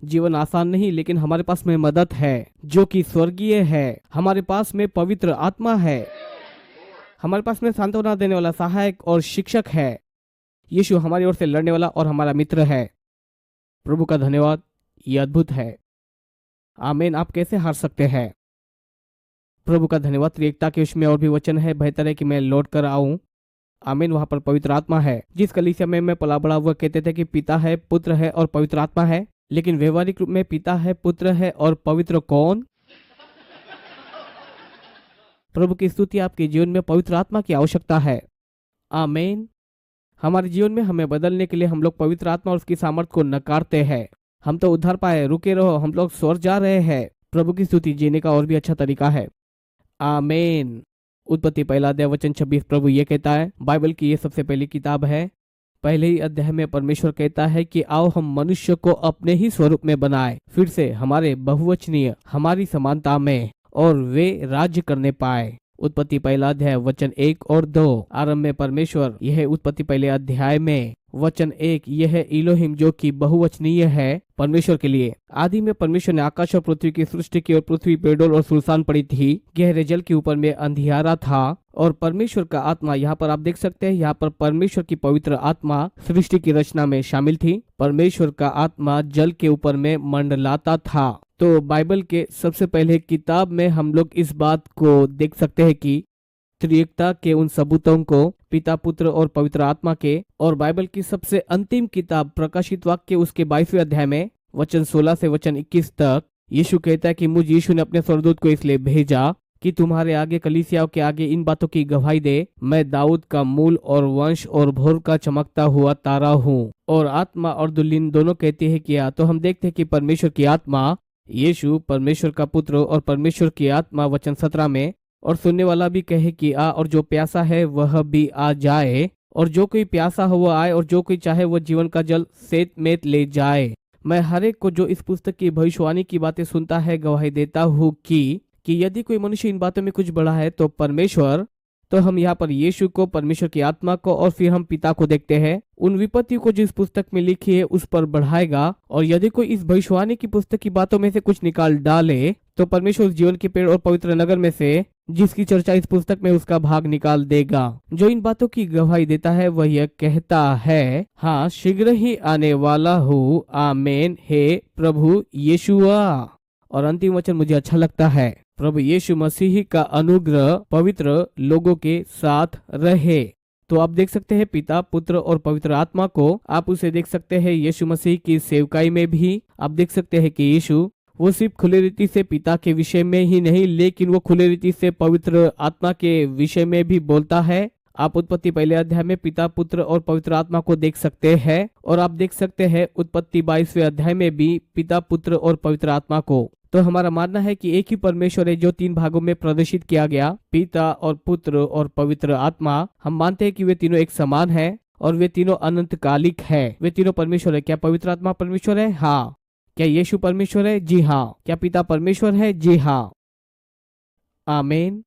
जीवन आसान नहीं, लेकिन हमारे पास में मदद है जो कि स्वर्गीय है। हमारे पास में पवित्र आत्मा है। हमारे पास में सांत्वना देने वाला सहायक और शिक्षक है। यीशु हमारी ओर से लड़ने वाला और हमारा मित्र है। प्रभु का धन्यवाद, ये अद्भुत है। आमीन। आप कैसे हार सकते हैं? प्रभु का धन्यवाद। त्रिएकता के उसमें और भी वचन है, बेहतर है कि मैं लौट कर आऊं। आमीन। वहां पर पवित्र आत्मा है। जिस कलीसिया में मैं पला बड़ा हुआ कहते थे कि पिता है, पुत्र है और पवित्र आत्मा है, लेकिन व्यवहारिक रूप में पिता है, पुत्र है और पवित्र कौन? प्रभु की स्तुति। आपके जीवन में पवित्र आत्मा की आवश्यकता है। आमीन। हमारे जीवन में हमें बदलने के लिए हम लोग पवित्र आत्मा और उसकी सामर्थ्य को नकारते हैं। हम तो उद्धार पाए, रुके रहो, हम लोग स्वर्ग जा रहे हैं। प्रभु की स्तुति जीने का और भी अच्छा तरीका है। आमीन। उत्पत्ति पहला अध्याय वचन 26 प्रभु ये कहता है, बाइबल की ये सबसे पहली किताब है। पहले ही अध्याय में परमेश्वर कहता है कि आओ हम मनुष्य को अपने ही स्वरूप में बनाए, फिर से हमारे बहुवचनीय, हमारी समानता में, और वे राज्य करने पाए। उत्पत्ति पहला अध्याय वचन 1 और 2। आरंभ में परमेश्वर, यह उत्पत्ति पहले अध्याय में वचन 1, यह है इलोहिम जो कि बहुवचनीय है परमेश्वर के लिए। आदि में परमेश्वर ने आकाश और पृथ्वी की सृष्टि की और पृथ्वी पेड़ों और सुनसान पड़ी थी। गहरे जल के ऊपर में अंधियारा था और परमेश्वर का आत्मा, यहाँ पर आप देख सकते हैं, यहाँ पर परमेश्वर की पवित्र आत्मा सृष्टि की रचना में शामिल थी। परमेश्वर का आत्मा जल के ऊपर में मंडलाता था। तो बाइबल के सबसे पहले किताब में हम लोग इस बात को देख सकते हैं कि त्रिएकता के उन सबूतों को पिता, पुत्र और पवित्र आत्मा के, और बाइबल की सबसे अंतिम किताब प्रकाशित वाक्य उसके 22वें अध्याय में वचन 16 से वचन 21 तक यीशु कहता है कि मुझ यीशु ने अपने स्वर्गदूत को इसलिए भेजा कि तुम्हारे आगे, कलीसियाओं के आगे इन बातों की गवाही दे। मैं दाऊद का मूल और वंश और भोर का चमकता हुआ तारा हूँ। और आत्मा और दुल्हीन दोनों कहती है किया। तो हम देखते हैं कि परमेश्वर की आत्मा, यीशु परमेश्वर का पुत्र और परमेश्वर की आत्मा वचन 17 में, और सुनने वाला भी कहे कि आ, और जो प्यासा है वह भी आ जाए, और जो कोई प्यासा हो वह आए, और जो कोई चाहे वह जीवन का जल सेत में ले जाए। मैं हर एक को जो इस पुस्तक की भविष्यवाणी की बातें सुनता है गवाही देता हूँ कि यदि कोई मनुष्य इन बातों में कुछ बड़ा है तो परमेश्वर, तो हम यहाँ पर यीशु को, परमेश्वर की आत्मा को, और फिर हम पिता को देखते हैं। उन विपत्तियों को जिस पुस्तक में लिखी है उस पर बढ़ाएगा। और यदि कोई इस भविष्यवाणी की पुस्तक की बातों में से कुछ निकाल डाले तो परमेश्वर उस जीवन के पेड़ और पवित्र नगर में से, जिसकी चर्चा इस पुस्तक में, उसका भाग निकाल देगा। जो इन बातों की गवाही देता है वह यह कहता है, हाँ शीघ्र ही आने वाला हूँ। आमीन। हे प्रभु यीशुआ। और अंतिम वचन मुझे अच्छा लगता है, प्रभु यीशु मसीह का अनुग्रह पवित्र लोगों के साथ रहे। तो आप देख सकते हैं पिता, पुत्र और पवित्र आत्मा को। आप उसे देख सकते हैं यीशु मसीह की सेवकाई में भी। आप देख सकते हैं कि यीशु वो सिर्फ खुले रीति से पिता के विषय में ही नहीं, लेकिन वो खुले रीति से पवित्र आत्मा के विषय में भी बोलता है। आप उत्पत्ति पहले अध्याय में पिता, पुत्र और पवित्र आत्मा को देख सकते हैं, और आप देख सकते हैं उत्पत्ति 22वें अध्याय में भी पिता, पुत्र और पवित्र आत्मा को। तो हमारा मानना है कि एक ही परमेश्वर है जो 3 भागों में प्रदर्शित किया गया, पिता और पुत्र और पवित्र आत्मा। हम मानते हैं कि वे तीनों एक समान है और वे तीनों अनंतकालिक है। वे तीनों परमेश्वर है। क्या पवित्र आत्मा परमेश्वर है? हाँ। क्या यीशु परमेश्वर है? जी हाँ। क्या पिता परमेश्वर है? जी हाँ। आमीन।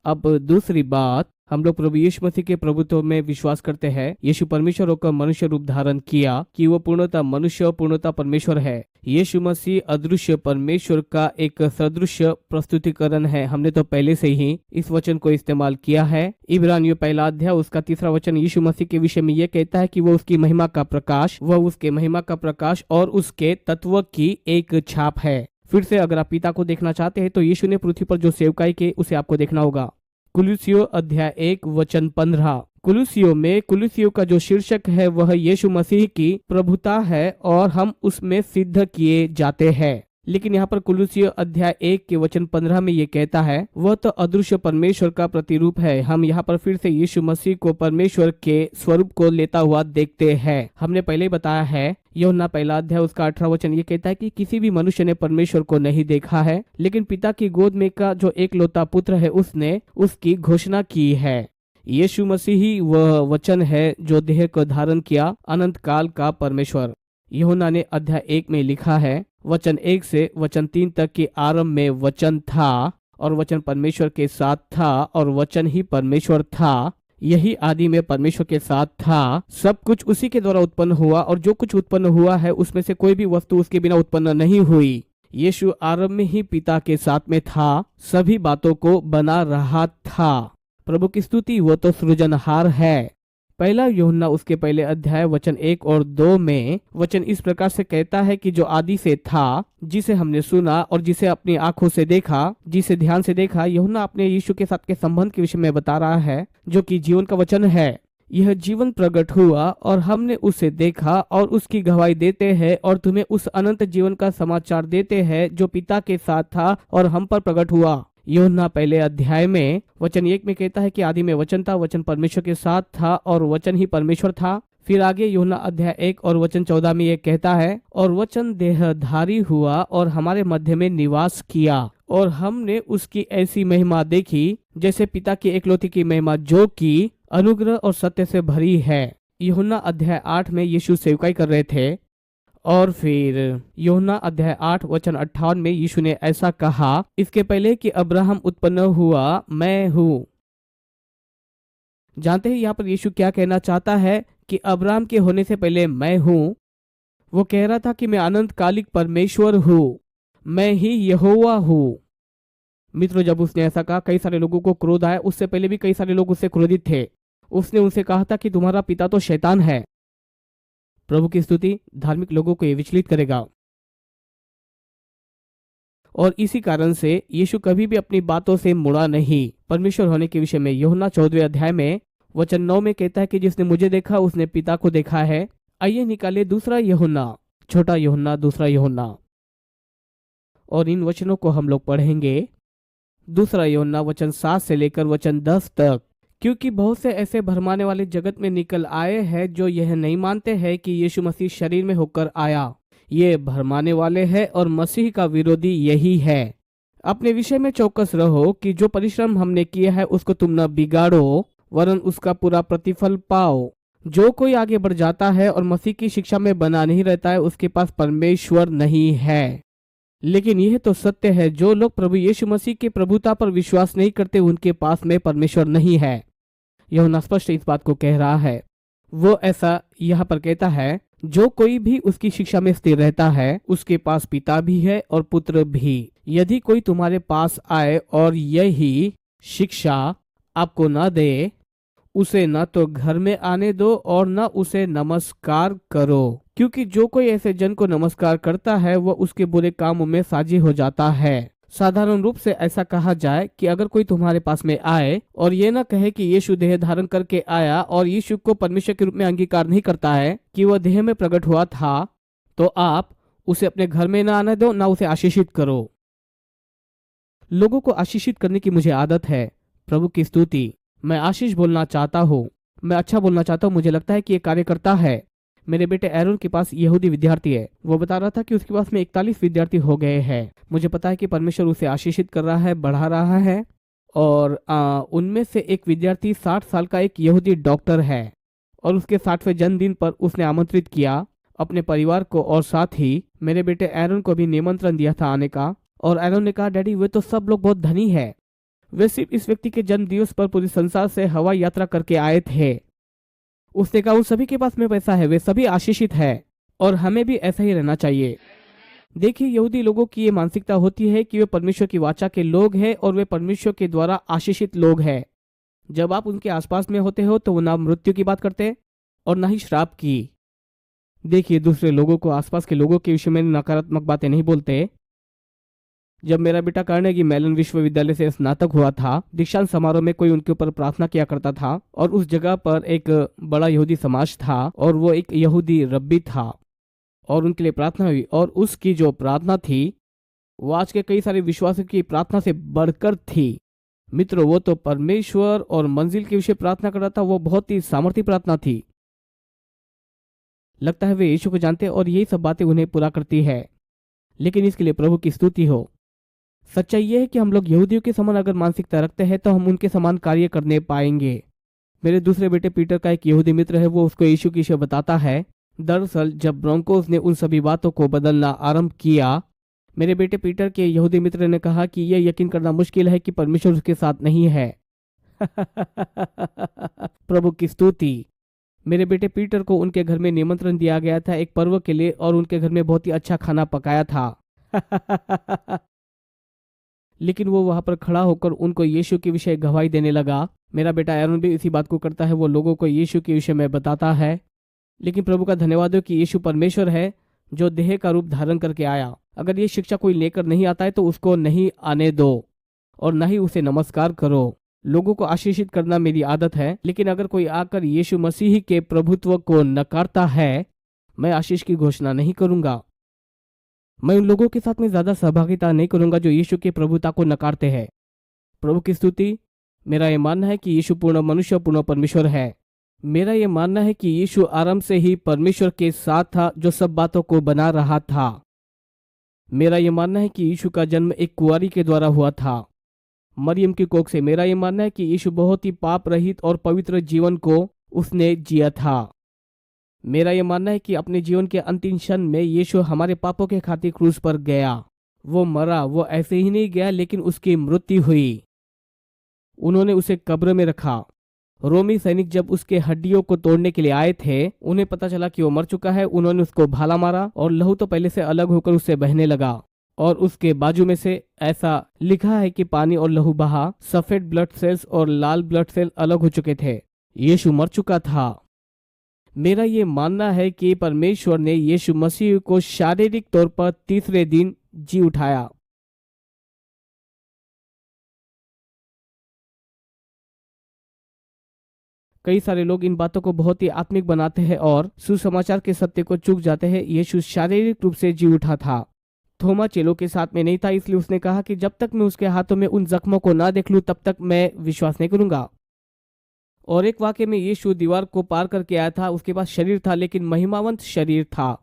अब दूसरी बात, हम लोग प्रभु यीशु मसीह के प्रभुत्व में विश्वास करते हैं। यीशु परमेश्वर होकर मनुष्य रूप धारण किया कि वो पूर्णतः मनुष्य और पूर्णतः परमेश्वर है। यीशु मसीह अदृश्य परमेश्वर का एक सदृश्य प्रस्तुतिकरण है। हमने तो पहले से ही इस वचन को इस्तेमाल किया है। इब्रानियों पहला अध्याय उसका 3रा वचन यीशु मसीह के विषय में यह कहता है कि वो उसकी महिमा का प्रकाश, वह उसके महिमा का प्रकाश और उसके तत्व की एक छाप है। फिर से अगर आप पिता को देखना चाहते हैं तो यीशु ने पृथ्वी पर जो सेवकाई की उसे आपको देखना होगा। कुलुसियों अध्याय 1 वचन 15। कुलुसियों का जो शीर्षक है वह यीशु मसीह की प्रभुता है और हम उसमें सिद्ध किए जाते हैं। लेकिन यहाँ पर कुलुसियों अध्याय 1 के वचन 15 में ये कहता है, वह तो अदृश्य परमेश्वर का प्रतिरूप है। हम यहाँ पर फिर से यीशु मसीह को परमेश्वर के स्वरूप को लेता हुआ देखते हैं। हमने पहले ही बताया है, यूहन्ना पहला अध्याय उसका 18 वचन ये कहता है कि किसी भी मनुष्य ने परमेश्वर को नहीं देखा है, लेकिन पिता की गोद में का जो एकलौता पुत्र है उसने उसकी घोषणा की है। यीशु मसीह ही वह वचन है जो देह को धारण किया, अनंत काल का परमेश्वर। यूहन्ना ने अध्याय 1 में लिखा है, वचन 1 से वचन 3 तक के आरंभ में वचन था और वचन परमेश्वर के साथ था और वचन ही परमेश्वर था। यही आदि में परमेश्वर के साथ था। सब कुछ उसी के द्वारा उत्पन्न हुआ और जो कुछ उत्पन्न हुआ है उसमें से कोई भी वस्तु उसके बिना उत्पन्न नहीं हुई। यीशु आरंभ में ही पिता के साथ में था, सभी बातों को बना रहा था। प्रभु की स्तुति, वो तो सृजनहार है। पहला यूहन्ना उसके पहले अध्याय वचन 1 और 2 में वचन इस प्रकार से कहता है कि जो आदि से था, जिसे हमने सुना और जिसे अपनी आंखों से देखा, जिसे ध्यान से देखा। यूहन्ना अपने यीशु के साथ के संबंध के विषय में बता रहा है, जो कि जीवन का वचन है। यह जीवन प्रकट हुआ और हमने उसे देखा और उसकी गवाही देते हैं और तुम्हें उस अनंत जीवन का समाचार देते हैं जो पिता के साथ था और हम पर प्रकट हुआ। यूहन्ना पहले अध्याय में वचन 1 में कहता है कि आदि में वचन था, वचन परमेश्वर के साथ था और वचन ही परमेश्वर था। फिर आगे यूहन्ना अध्याय 1 और वचन 14 में ये कहता है, और वचन देहधारी हुआ और हमारे मध्य में निवास किया और हमने उसकी ऐसी महिमा देखी जैसे पिता की एकलौती की महिमा, जो कि अनुग्रह और सत्य से भरी है। यूहन्ना अध्याय 8 में यीशु सेवकाई कर रहे थे और फिर यूहन्ना अध्याय 8 वचन 58 में यीशु ने ऐसा कहा, इसके पहले कि अब्राहम उत्पन्न हुआ मैं हूँ। जानते हैं यहाँ पर यीशु क्या कहना चाहता है कि अब्राहम के होने से पहले मैं हूँ। वो कह रहा था कि मैं अनंतकालिक परमेश्वर हूँ, मैं ही यहोवा हूँ। मित्रों, जब उसने ऐसा कहा, कई सारे लोगों को क्रोध आया। उससे पहले भी कई सारे लोग उससे क्रोधित थे। उसने उनसे कहा था कि तुम्हारा पिता तो शैतान है। प्रभु की स्तुति, धार्मिक लोगों को ये विचलित करेगा और इसी कारण से यीशु कभी भी अपनी बातों से मुड़ा नहीं। परमेश्वर होने के विषय में यूहन्ना 14वें अध्याय में वचन 9 में कहता है कि जिसने मुझे देखा उसने पिता को देखा है। आइए निकाले दूसरा यूहन्ना, छोटा यूहन्ना, दूसरा यूहन्ना, और इन वचनों को हम लोग पढ़ेंगे। दूसरा यूहन्ना वचन 7 से लेकर वचन 10 तक। क्योंकि बहुत से ऐसे भरमाने वाले जगत में निकल आए हैं जो यह नहीं मानते हैं कि यीशु मसीह शरीर में होकर आया। ये भरमाने वाले हैं और मसीह का विरोधी यही है। अपने विषय में चौकस रहो कि जो परिश्रम हमने किया है उसको तुम न बिगाड़ो, वरन उसका पूरा प्रतिफल पाओ। जो कोई आगे बढ़ जाता है और मसीह की शिक्षा में बना नहीं रहता है, उसके पास परमेश्वर नहीं है। लेकिन यह तो सत्य है, जो लोग प्रभु यीशु मसीह की प्रभुता पर विश्वास नहीं करते उनके पास में परमेश्वर नहीं है। यूहन्ना स्पष्ट इस बात को कह रहा है। वो ऐसा यहाँ पर कहता है, जो कोई भी उसकी शिक्षा में स्थिर रहता है उसके पास पिता भी है और पुत्र भी। यदि कोई तुम्हारे पास आए और यही शिक्षा आपको न दे, उसे न तो घर में आने दो और न उसे नमस्कार करो, क्योंकि जो कोई ऐसे जन को नमस्कार करता है वह उसके बुरे कामों में साझी हो जाता है। साधारण रूप से ऐसा कहा जाए कि अगर कोई तुम्हारे पास में आए और ये न कहे कि यीशु देह धारण करके आया और यीशु को परमेश्वर के रूप में अंगीकार नहीं करता है कि वह देह में प्रकट हुआ था, तो आप उसे अपने घर में न आने दो, ना उसे आशीषित करो। लोगों को आशीषित करने की मुझे आदत है। प्रभु की स्तुति, मैं आशीष बोलना चाहता हूँ, मैं अच्छा बोलना चाहता हूँ। मुझे लगता है कि ये कार्य करता है। मेरे बेटे एरोन के पास यहूदी विद्यार्थी है। वो बता रहा था कि उसके पास में 41 विद्यार्थी हो गए हैं। मुझे पता है कि परमेश्वर उसे आशीषित कर रहा है, बढ़ा रहा है। और उनमें से एक विद्यार्थी 60 साल का एक यहूदी डॉक्टर है और उसके 60वें जन्मदिन पर उसने आमंत्रित किया अपने परिवार को और साथ ही मेरे बेटे एरोन को भी निमंत्रण दिया था आने का। और एरोन ने कहा, डैडी वे तो सब लोग बहुत धनी है, वे सिर्फ इस व्यक्ति के जन्म दिवस पर पूरे संसार से हवाई यात्रा करके आए थे। उसने कहा, उन सभी के पास में पैसा है, वे सभी आशीषित है और हमें भी ऐसा ही रहना चाहिए। देखिए, यहूदी लोगों की ये मानसिकता होती है कि वे परमेश्वर की वाचा के लोग हैं और वे परमेश्वर के द्वारा आशीषित लोग हैं। जब आप उनके आसपास में होते हो तो वो ना मृत्यु की बात करते और ना ही श्राप की। देखिए, दूसरे लोगों को, आसपास के लोगों के विषय में नकारात्मक बातें नहीं बोलते। जब मेरा बेटा कार्नेगी मेलन विश्वविद्यालय से स्नातक हुआ था, दीक्षांत समारोह में कोई उनके ऊपर प्रार्थना किया करता था और उस जगह पर एक बड़ा यहूदी समाज था और वो एक यहूदी रब्बी था और उनके लिए प्रार्थना हुई। और उसकी जो प्रार्थना थी वो आज के कई सारे विश्वासियों की प्रार्थना से बढ़कर थी। मित्रों, वो तो परमेश्वर और मंजिल के विषय प्रार्थना कर रहा था। वो बहुत ही सामर्थी प्रार्थना थी। लगता है वे यीशु को जानते और यही सब बातें उन्हें पूरा करती है। लेकिन इसके लिए प्रभु की स्तुति हो। सच्चाई यह है कि हम लोग यहूदियों के समान अगर मानसिकता रखते हैं तो हम उनके समान कार्य करने पाएंगे। मेरे दूसरे बेटे पीटर का एक यहूदी मित्र है, वो उसको यीशु की विषय बताता है। दरअसल जब ब्रोंकोस ने उन सभी बातों को बदलना आरंभ किया, मेरे बेटे पीटर के यहूदी मित्र ने कहा कि यह यकीन करना मुश्किल है कि परमेश्वर उसके साथ नहीं है। प्रभु की स्तुति। मेरे बेटे पीटर को उनके घर में निमंत्रण दिया गया था एक पर्व के लिए, और उनके घर में बहुत ही अच्छा खाना पकाया था। लेकिन वो वहां पर खड़ा होकर उनको यीशु के विषय गवाही देने लगा। मेरा बेटा एरोन भी इसी बात को करता है, वो लोगों को यीशु के विषय में बताता है। लेकिन प्रभु का धन्यवाद हो कि यीशु परमेश्वर है जो देह का रूप धारण करके आया। अगर ये शिक्षा कोई लेकर नहीं आता है तो उसको नहीं आने दो और न ही उसे नमस्कार करो। लोगों को आशीषित करना मेरी आदत है, लेकिन अगर कोई आकर यीशु मसीह के प्रभुत्व को नकारता है, मैं आशीष की घोषणा नहीं करूंगा। मैं उन लोगों के साथ में ज्यादा सहभागिता नहीं करूंगा जो यीशु के प्रभुता को नकारते हैं। प्रभु की स्तुति। मेरा यह मानना है कि यीशु पूर्ण मनुष्य पूर्ण परमेश्वर है। मेरा यह मानना है कि यीशु आरंभ से ही परमेश्वर के साथ था जो सब बातों को बना रहा था। मेरा यह मानना है कि यीशु का जन्म एक कुंवारी के द्वारा हुआ था, मरियम की कोख से। मेरा यह मानना है कि यीशु बहुत ही पाप रहित और पवित्र जीवन को उसने जिया था। मेरा यह मानना है कि अपने जीवन के अंतिम क्षण में यीशु हमारे पापों के खातिर क्रूस पर गया। वो मरा, वो ऐसे ही नहीं गया, लेकिन उसकी मृत्यु हुई। उन्होंने उसे कब्र में रखा। रोमी सैनिक जब उसके हड्डियों को तोड़ने के लिए आए थे, उन्हें पता चला कि वो मर चुका है। उन्होंने उसको भाला मारा और लहू तो पहले से अलग होकर उससे बहने लगा, और उसके बाजू में से ऐसा लिखा है कि पानी और लहू बहा। सफेद ब्लड सेल्स और लाल ब्लड सेल अलग हो चुके थे। यीशु मर चुका था। मेरा ये मानना है कि परमेश्वर ने यीशु मसीह को शारीरिक तौर पर तीसरे दिन जी उठाया। कई सारे लोग इन बातों को बहुत ही आत्मिक बनाते हैं और सुसमाचार के सत्य को चूक जाते हैं। यीशु शारीरिक रूप से जी उठा था। थोमा चेलों के साथ में नहीं था, इसलिए उसने कहा कि जब तक मैं उसके हाथों में उन जख्मों को ना देख लूं तब तक मैं विश्वास नहीं करूंगा। और एक वाक्य में यीशु दीवार को पार करके आया था। उसके पास शरीर था, लेकिन महिमावंत शरीर था।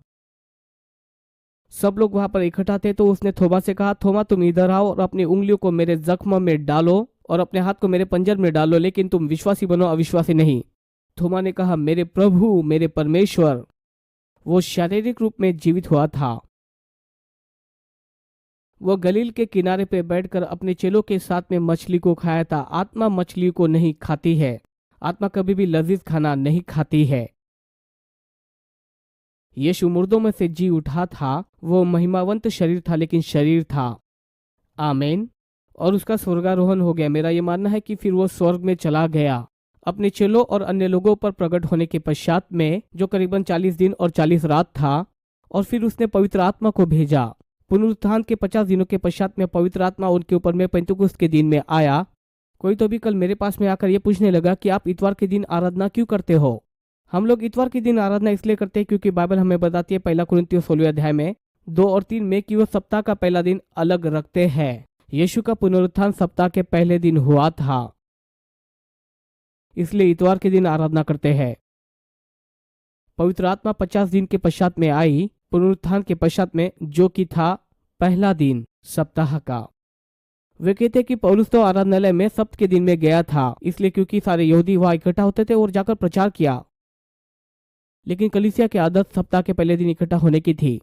सब लोग वहां पर इकट्ठा थे, तो उसने थोमा से कहा, थोमा तुम इधर आओ और अपनी उंगलियों को मेरे जख्म में डालो और अपने हाथ को मेरे पंजर में डालो, लेकिन तुम विश्वासी बनो, अविश्वासी नहीं। थोमा ने कहा, मेरे प्रभु, मेरे परमेश्वर। वो शारीरिक रूप में जीवित हुआ था। वो गलील के किनारे पे बैठकर अपने चेलों के साथ में मछली को खाया था। आत्मा मछली को नहीं खाती है। आत्मा कभी भी लजीज खाना नहीं खाती है। यीशु मुर्दों में से जी उठा था। वो महिमावंत शरीर था, लेकिन शरीर था। आमीन। और उसका स्वर्गारोहण हो गया। मेरा ये मानना है कि फिर वो स्वर्ग में चला गया अपने चेलों और अन्य लोगों पर प्रकट होने के पश्चात में, जो करीबन 40 दिन और 40 रात था। और फिर उसने पवित्र आत्मा को भेजा। पुनरुत्थान के 50 दिनों के पश्चात में पवित्र आत्मा उनके ऊपर में पेंतुकुस्त के दिन में आया। कोई तो भी कल मेरे पास में आकर ये पूछने लगा कि आप इतवार के दिन आराधना क्यों करते हो। हम लोग इतवार के दिन आराधना इसलिए करते हैं क्योंकि बाइबल हमें बताती है 1 कुरिन्थियों 16वें अध्याय में 2 और 3 में कि वो सप्ताह का पहला दिन अलग रखते हैं। यीशु का पुनरुत्थान सप्ताह के पहले दिन हुआ था, इसलिए इतवार के दिन आराधना करते हैं। पवित्र आत्मा 50 दिन के पश्चात में आई, पुनरुत्थान के पश्चात में, जो कि था पहला दिन सप्ताह का। वे कहते कि पौलुस तो आराधनालय में सप्त के दिन में गया था, इसलिए क्योंकि सारे यहूदी वहां इकट्ठा होते थे और जाकर प्रचार किया। लेकिन कलीसिया की आदत सप्ताह के पहले दिन इकट्ठा होने की थी।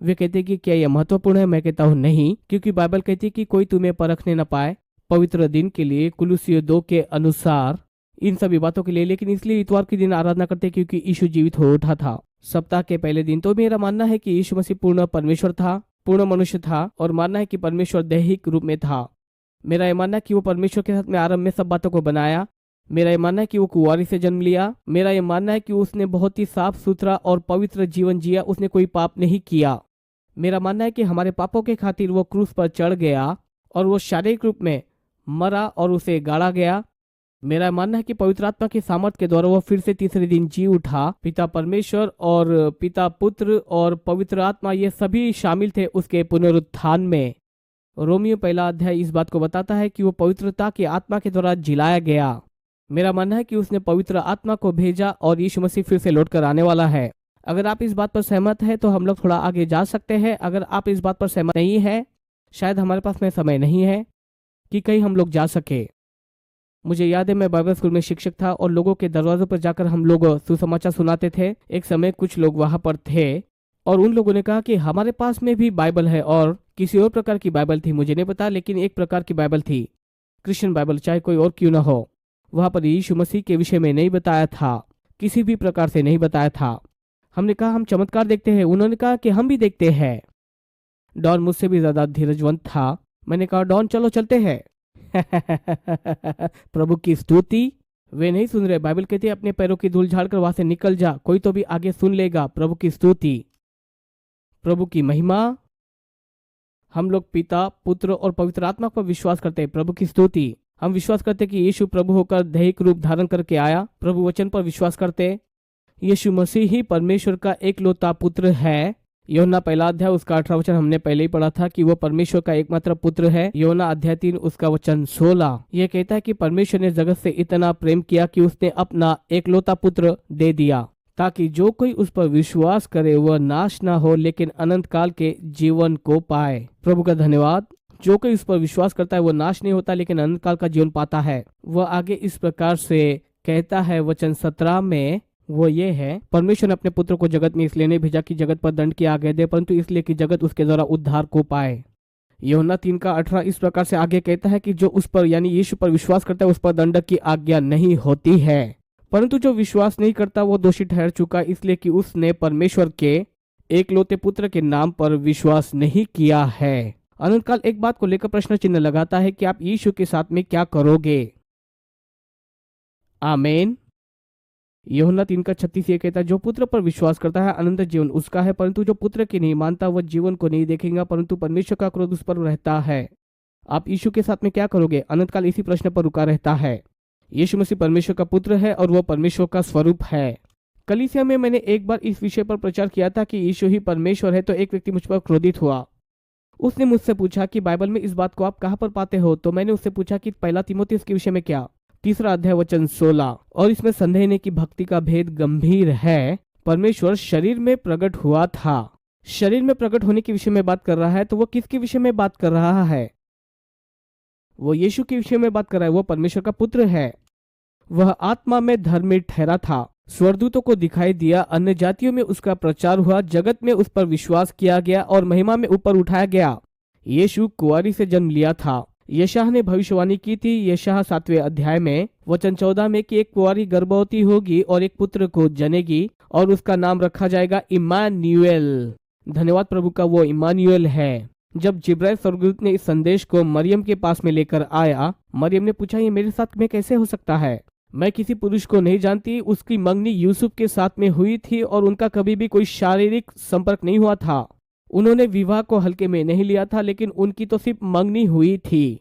वे कहते कि क्या यह महत्वपूर्ण है। मैं कहता हूं नहीं, क्योंकि बाइबल कहती है कि कोई तुम्हें परखने न पाए पवित्र दिन के लिए, कुलुसियों 2 के अनुसार, इन सभी बातों के लिए। लेकिन इसलिए इतवार के दिन आराधना करते क्योंकि यीशु जीवित हो उठा था सप्ताह के पहले दिन। तो मेरा मानना है कि यीशु मसीह पूर्ण परमेश्वर था, पूर्ण मनुष्य था, और मानना है कि परमेश्वर दैहिक रूप में था। मेरा यह मानना है कि वो परमेश्वर के साथ में आरंभ में सब बातों को बनाया। मेरा यह मानना है कि वो कुंवारी से जन्म लिया। मेरा यह मानना है कि उसने बहुत ही साफ सुथरा और पवित्र जीवन जिया। उसने कोई पाप नहीं किया। मेरा मानना है कि हमारे पापों के खातिर वो क्रूस पर चढ़ गया और वो शारीरिक रूप में मरा और उसे गाड़ा गया। मेरा मानना है कि पवित्र आत्मा की सामर्थ के द्वारा वो फिर से तीसरे दिन जी उठा। पिता परमेश्वर और पिता पुत्र और पवित्र आत्मा, ये सभी शामिल थे उसके पुनरुत्थान में। रोमियो 1 अध्याय इस बात को बताता है कि वो पवित्रता की आत्मा के द्वारा जिलाया गया। मेरा मानना है कि उसने पवित्र आत्मा को भेजा और यीशु मसीह फिर से लौटकर आने वाला है। अगर आप इस बात पर सहमत है तो हम लोग थोड़ा आगे जा सकते हैं। अगर आप इस बात पर सहमत नहीं है, शायद हमारे पास में समय नहीं है कि कहीं हम लोग जा सके। मुझे याद है मैं बाइबल स्कूल में शिक्षक था और लोगों के दरवाजों पर जाकर हम लोग सुसमाचार सुनाते थे। एक समय कुछ लोग वहां पर थे और उन लोगों ने कहा कि हमारे पास में भी बाइबल है, और किसी और प्रकार की बाइबल थी, मुझे नहीं पता, लेकिन एक प्रकार की बाइबल थी, क्रिश्चियन बाइबल, चाहे कोई और क्यों ना हो। वहां पर यीशु मसीह के विषय में नहीं बताया था, किसी भी प्रकार से नहीं बताया था। हमने कहा हम चमत्कार देखते हैं। उन्होंने कहा कि हम भी देखते हैं। डॉन मुझसे भी ज्यादा धीरजवंत था। मैंने कहा डॉन चलो चलते हैं। प्रभु की स्तुति। वे नहीं सुन रहे। बाइबल कहती है अपने पैरों की धूल झाड़कर वहां से निकल जा, कोई तो भी आगे सुन लेगा। प्रभु की स्तुति, प्रभु की महिमा। हम लोग पिता, पुत्र और पवित्र आत्मा पर विश्वास करते हैं। प्रभु की स्तुति। हम विश्वास करते कि यीशु प्रभु होकर दैहिक रूप धारण करके आया। प्रभु वचन पर विश्वास करते यीशु मसीह ही परमेश्वर का एकलौता पुत्र है। यूहन्ना पहला अध्याय उसका 18 वचन हमने पहले ही पढ़ा था कि वो परमेश्वर का एकमात्र पुत्र है। यूहन्ना अध्याय 3 उसका वचन 16 यह कहता है कि परमेश्वर ने जगत से इतना प्रेम किया कि उसने अपना एकलौता पुत्र दे दिया, ताकि जो कोई उस पर विश्वास करे वह नाश ना हो लेकिन अनंत काल के जीवन को पाए। प्रभु का धन्यवाद। जो कोई उस पर विश्वास करता है वह नाश नहीं होता लेकिन अनंत काल का जीवन पाता है। वह आगे इस प्रकार से कहता है वचन 17 में, वो ये है, परमेश्वर ने अपने पुत्र को जगत में इसलिए नहीं भेजा कि जगत पर दंड की आज्ञा दे, परंतु इसलिए कि जगत उसके द्वारा उद्धार को पाए। यूहन्ना 3 का 18 इस प्रकार से आगे कहता है कि जो उस पर यानी यीशु पर विश्वास करता है उस पर दंड की आज्ञा नहीं होती है, परंतु जो विश्वास नहीं करता वो दोषी ठहर चुका, इसलिए कि उसने परमेश्वर के एकलौते पुत्र के नाम पर विश्वास नहीं किया है। अनंत काल एक बात को लेकर प्रश्न चिन्ह लगाता है कि आप यीशु के साथ में क्या करोगे। आमीन। यूहन्ना 3 का 36 ये कहता है, जो पुत्र पर विश्वास करता है अनंत जीवन उसका है, परंतु जो पुत्र की नहीं मानता वह जीवन को नहीं देखेगा, परंतु परमेश्वर का क्रोध उस पर रहता है। आप यीशु के साथ में क्या करोगे। अनंत काल इसी प्रश्न पर रुका रहता है। यीशु मसीह परमेश्वर का पुत्र है और वह परमेश्वर का स्वरूप है। कलीसिया में मैंने एक बार इस विषय पर प्रचार किया था कि यीशु ही परमेश्वर है, तो एक व्यक्ति मुझ पर क्रोधित हुआ। उसने मुझसे पूछा कि बाइबल में इस बात को आप कहाँ पर पाते हो। तो मैंने उससे पूछा कि पहला तीमुथियुस के विषय में क्या, 3 अध्याय वचन 16, और इसमें संदेह नहीं कि भक्ति का भेद गंभीर है। परमेश्वर शरीर में प्रकट हुआ था। शरीर में प्रकट होने के विषय में बात कर रहा है, तो वो किसके विषय में बात कर रहा है। वो यीशु के विषय में बात कर रहा है। वो परमेश्वर का पुत्र है। वह आत्मा में धर्मी ठहरा था, स्वर्गदूतों को दिखाई दिया, अन्य जातियों में उसका प्रचार हुआ, जगत में उस पर विश्वास किया गया और महिमा में ऊपर उठाया गया। यीशु कुंवारी से जन्म लिया था। यशाह ने भविष्यवाणी की थी, यशाह 7वें अध्याय में वचन 14 में, कि एक कुंवारी गर्भवती होगी और एक पुत्र को जनेगी और उसका नाम रखा जाएगा इम्मानुएल। धन्यवाद प्रभु का, वो इम्मानुएल है। जब जिब्राइल स्वर्गदूत ने इस संदेश को मरियम के पास में लेकर आया, मरियम ने पूछा ये मेरे साथ में कैसे हो सकता है। मैं किसी पुरुष को नहीं जानती। उसकी मंगनी यूसुफ के साथ में हुई थी और उनका कभी भी कोई शारीरिक संपर्क नहीं हुआ था। उन्होंने विवाह को हल्के में नहीं लिया था, लेकिन उनकी तो सिर्फ मंगनी हुई थी।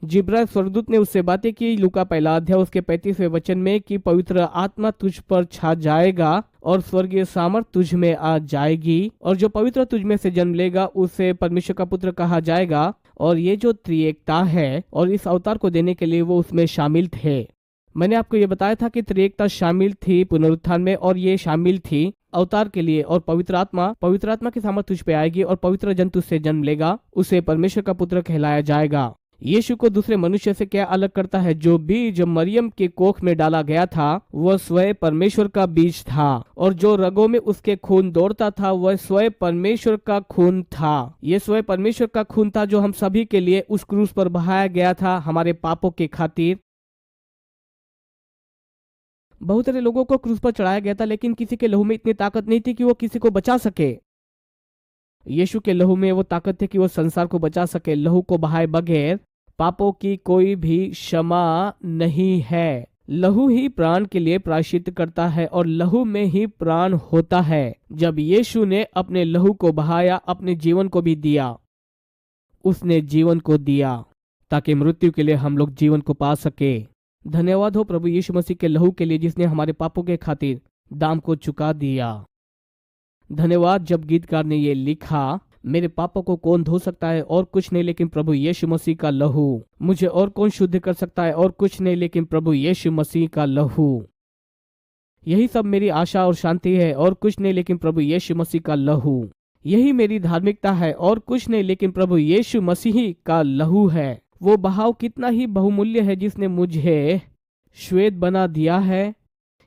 जिब्राइल स्वर्गदूत ने उससे बातें की, लूका पहला अध्याय उसके 35वें वचन में, कि पवित्र आत्मा तुझ पर छा जाएगा और स्वर्गीय सामर्थ तुझ में आ जाएगी, और जो पवित्र तुझ में से जन्म लेगा उसे परमेश्वर का पुत्र कहा जाएगा। और ये जो त्रिएकता है और इस अवतार को देने के लिए वो उसमें शामिल थे। मैंने आपको ये बताया था कि त्रिएकता शामिल थी पुनरुत्थान में, और ये शामिल थी अवतार के लिए। और पवित्र आत्मा की सामर्थ तुझ पे आएगी और पवित्र जन तुझसे जन्म लेगा, उसे परमेश्वर का पुत्र कहलाया जाएगा। यीशु को दूसरे मनुष्य से क्या अलग करता है। जो बीज मरियम के कोख में डाला गया था वह स्वयं परमेश्वर का बीज था, और जो रगों में उसके खून दौड़ता था वह स्वयं परमेश्वर का खून था। यह स्वयं परमेश्वर का खून था जो हम सभी के लिए उस क्रूस पर बहाया गया था, हमारे पापों के खातिर। बहुत सारे लोगों को क्रूस पर चढ़ाया गया था, लेकिन किसी के लहू में इतनी ताकत नहीं थी कि वो किसी को बचा सके। यीशु के लहू में वो ताकत थी कि वो संसार को बचा सके। लहू को बहाए बगैर पापों की कोई भी क्षमा नहीं है। लहू ही प्राण के लिए प्रायश्चित करता है और लहू में ही प्राण होता है। जब यीशु ने अपने लहू को बहाया, अपने जीवन को भी दिया। उसने जीवन को दिया ताकि मृत्यु के लिए हम लोग जीवन को पा सके। धन्यवाद हो प्रभु यीशु मसीह के लहू के लिए, जिसने हमारे पापों के खातिर दाम को चुका दिया। धन्यवाद। जब गीतकार ने ये लिखा, मेरे पापों को कौन धो सकता है, और कुछ नहीं लेकिन प्रभु यीशु मसीह का लहू। मुझे और कौन शुद्ध कर सकता है, और कुछ नहीं लेकिन प्रभु यीशु मसीह का लहू। यही सब मेरी आशा और शांति है, और कुछ नहीं लेकिन प्रभु यीशु मसीह का लहू। यही मेरी धार्मिकता है, और कुछ नहीं लेकिन प्रभु यीशु मसीह का लहू है। वो बहाव कितना ही बहुमूल्य है जिसने मुझे श्वेत बना दिया है।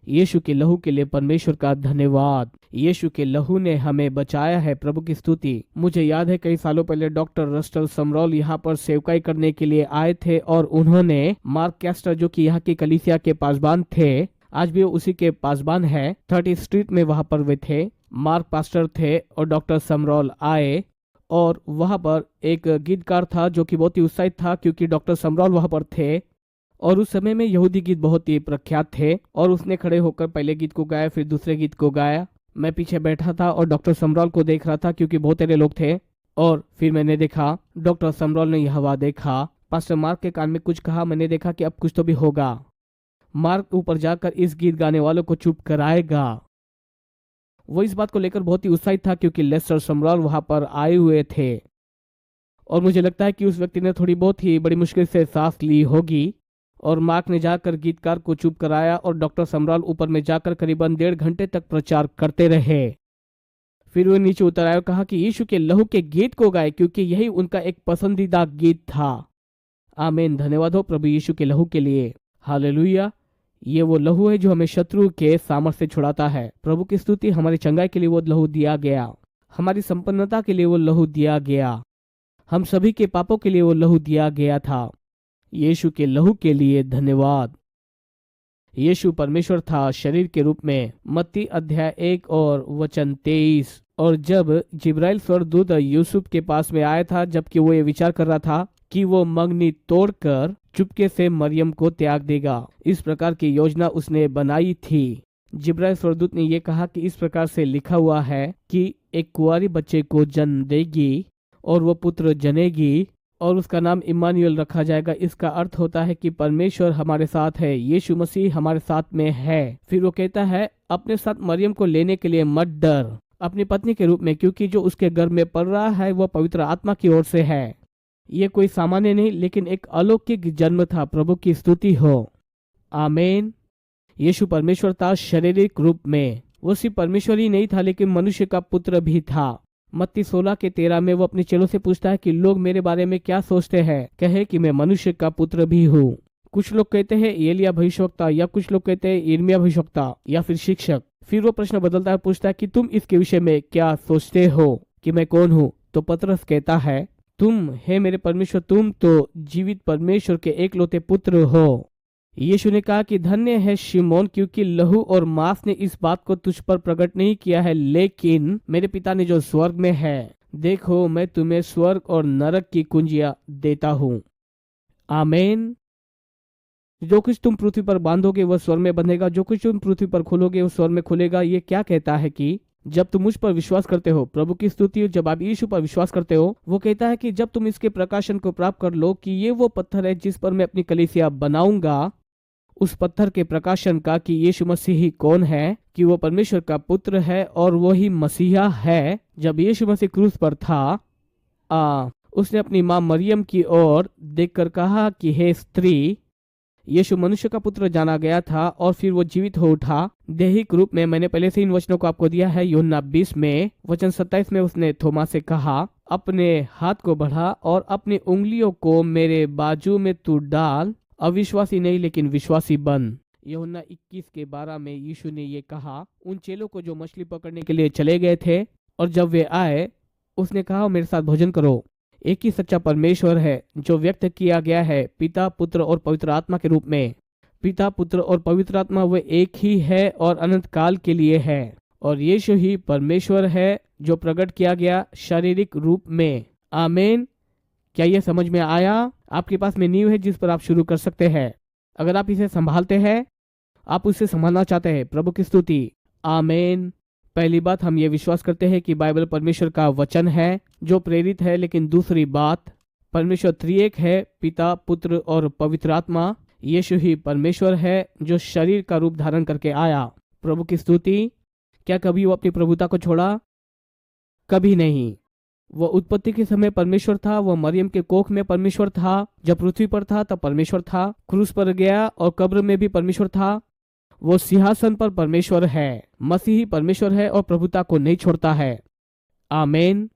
यीशु के लहू के लिए परमेश्वर का धन्यवाद। यीशु के लहू ने हमें बचाया है। प्रभु की स्तुति। मुझे याद है कई सालों पहले डॉक्टर रस्टल समरॉल यहाँ पर सेवकाई करने के लिए आए थे और उन्होंने मार्क कैस्टर जो कि यहाँ की कलीसिया के पासबान थे, आज भी वो उसी के पासबान है, 30 स्ट्रीट में वहां पर वे थे। मार्क पास्टर थे और डॉक्टर समरॉल आए और वहां पर एक गीतकार था जो कि बहुत ही उत्साहित था क्योंकि डॉक्टर समरॉल वहां पर थे और उस समय में यहूदी गीत बहुत ही प्रख्यात थे और उसने खड़े होकर पहले गीत को गाया, फिर दूसरे गीत को गाया। मैं पीछे बैठा था और डॉक्टर समरॉल को देख रहा था क्योंकि बहुत सारे लोग थे और फिर मैंने देखा डॉक्टर समरॉल ने यह हुआ देखा, पास्टर मार्क के कान में कुछ कहा, मैंने देखा कि अब कुछ तो भी होगा, मार्क ऊपर जाकर इस गीत गाने वालों को चुप कराएगा। वो इस बात को लेकर बहुत ही उत्साहित था क्योंकि लेस्टर समरॉल वहां पर आए हुए थे और मुझे लगता है कि उस व्यक्ति ने थोड़ी बहुत ही बड़ी मुश्किल से सांस ली होगी और मार्क ने जाकर गीतकार को चुप कराया और डॉक्टर समरॉल ऊपर में जाकर करीबन 1.5 घंटे तक प्रचार करते रहे। फिर वो नीचे उतर आए और कहा कि यीशु के लहू के गीत को गाए क्योंकि यही उनका एक पसंदीदा गीत था। आमीन। धन्यवाद हो प्रभु यीशु के लहू के लिए। हालेलुया। ये वो लहू है जो हमें शत्रु के सामर्थ्य से छुड़ाता है। प्रभु की स्तुति। हमारी चंगाई के लिए वो लहू दिया गया, हमारी संपन्नता के लिए वो लहू दिया गया, हम सभी के पापों के लिए वो लहू दिया गया था। यीशु के लहू के लिए धन्यवाद। यीशु परमेश्वर था शरीर के रूप में। मत्ती अध्याय 1 और वचन 23। और जब जिब्राइल स्वर्गदूत यूसुफ के पास में आया था, जबकि वो ये विचार कर रहा था कि वो मंगनी तोड़कर चुपके से मरियम को त्याग देगा, इस प्रकार की योजना उसने बनाई थी। जिब्राइल स्वर्गदूत ने यह कहा कि इस प्रकार से लिखा हुआ है कि एक कुंवारी बच्चे को जन्म देगी और वो पुत्र जनेगी और उसका नाम इम्मानुएल रखा जाएगा। इसका अर्थ होता है कि परमेश्वर हमारे साथ है, यीशु मसीह हमारे साथ में है। फिर वो कहता है अपने साथ मरियम को लेने के लिए मत डर, अपनी पत्नी के रूप में, क्योंकि जो उसके गर्भ में पल रहा है वह पवित्र आत्मा की ओर से है। ये कोई सामान्य नहीं लेकिन एक अलौकिक जन्म था। प्रभु की स्तुति हो। आमीन। यीशु परमेश्वर था शारीरिक रूप में। वो सिर्फ परमेश्वर ही नहीं था लेकिन मनुष्य का पुत्र भी था। मत्ती 16:13 में वो अपने चेलों से पूछता है कि लोग मेरे बारे में क्या सोचते हैं। कहे कि मैं मनुष्य का पुत्र भी हूँ। कुछ लोग कहते हैं एलिया भविष्यवक्ता, या कुछ लोग कहते हैं यिर्मयाह भविष्यवक्ता, या फिर शिक्षक। फिर वो प्रश्न बदलता है, पूछता है कि तुम इसके विषय में क्या सोचते हो कि मैं कौन हूँ। तो पतरस कहता है तुम हे मेरे परमेश्वर, तुम तो जीवित परमेश्वर के एकलौते पुत्र हो। यीशु ने कहा कि धन्य है शिमोन, क्योंकि लहू और मांस ने इस बात को तुझ पर प्रकट नहीं किया है, लेकिन मेरे पिता ने जो स्वर्ग में है। देखो मैं तुम्हें स्वर्ग और नरक की कुंजियां देता हूँ। आमीन। जो कुछ तुम पृथ्वी पर बांधोगे वह स्वर्ग में बंधेगा, जो कुछ तुम पृथ्वी पर खोलोगे वह स्वर्ग में खुलेगा। ये क्या कहता है कि जब तुम मुझ पर विश्वास करते हो, प्रभु की स्तुति, जब आप यीशु पर विश्वास करते हो, वो कहता है कि जब तुम इसके प्रकाशन को प्राप्त कर लो कि ये वो पत्थर है जिस पर मैं अपनी कलीसिया बनाऊंगा, उस पत्थर के प्रकाशन का कि यीशु मसीह ही कौन है, कि वो परमेश्वर का पुत्र है और वो ही मसीहा है। जब यीशु मसीह क्रूस पर था, उसने अपनी मां मरियम की ओर देखकर कहा कि हे स्त्री, यीशु मनुष्य का पुत्र जाना गया था और फिर वो जीवित हो उठा दैहिक रूप में। मैंने पहले से इन वचनों को आपको दिया है। यूहन्ना 20 में वचन 27 में उसने थोमा से कहा, अपने हाथ को बढ़ा और अपनी उंगलियों को मेरे बाजू में तू डाल, अविश्वासी नहीं लेकिन विश्वासी बन। यूहन्ना 21:12 में यीशु ने ये कहा उन चेलों को जो मछली पकड़ने के लिए चले गए थे, और जब वे आए उसने कहा मेरे साथ भोजन करो। एक ही सच्चा परमेश्वर है जो व्यक्त किया गया है पिता, पुत्र और पवित्र आत्मा के रूप में। पिता, पुत्र और पवित्र आत्मा वे एक ही है और अनंत काल के लिए है, और यीशु ही परमेश्वर है जो प्रकट किया गया शारीरिक रूप में। आमीन। क्या यह समझ में आया? आपके पास में नींव है जिस पर आप शुरू कर सकते हैं। अगर आप इसे संभालते हैं, आप उसे संभालना चाहते हैं। प्रभु की स्तुति। आमीन। पहली बात, हम ये विश्वास करते हैं कि बाइबल परमेश्वर का वचन है जो प्रेरित है। लेकिन दूसरी बात, परमेश्वर त्रिएक है, पिता, पुत्र और पवित्र आत्मा। यीशु ही परमेश्वर है जो शरीर का रूप धारण करके आया। प्रभु की स्तुति। क्या कभी वो अपनी प्रभुता को छोड़ा? कभी नहीं। वो उत्पत्ति के समय परमेश्वर था, वो मरियम के कोख में परमेश्वर था, जब पृथ्वी पर था तब परमेश्वर था, क्रूस पर गया और कब्र में भी परमेश्वर था। वो सिंहासन पर परमेश्वर है। मसीही परमेश्वर है और प्रभुता को नहीं छोड़ता है। आमीन।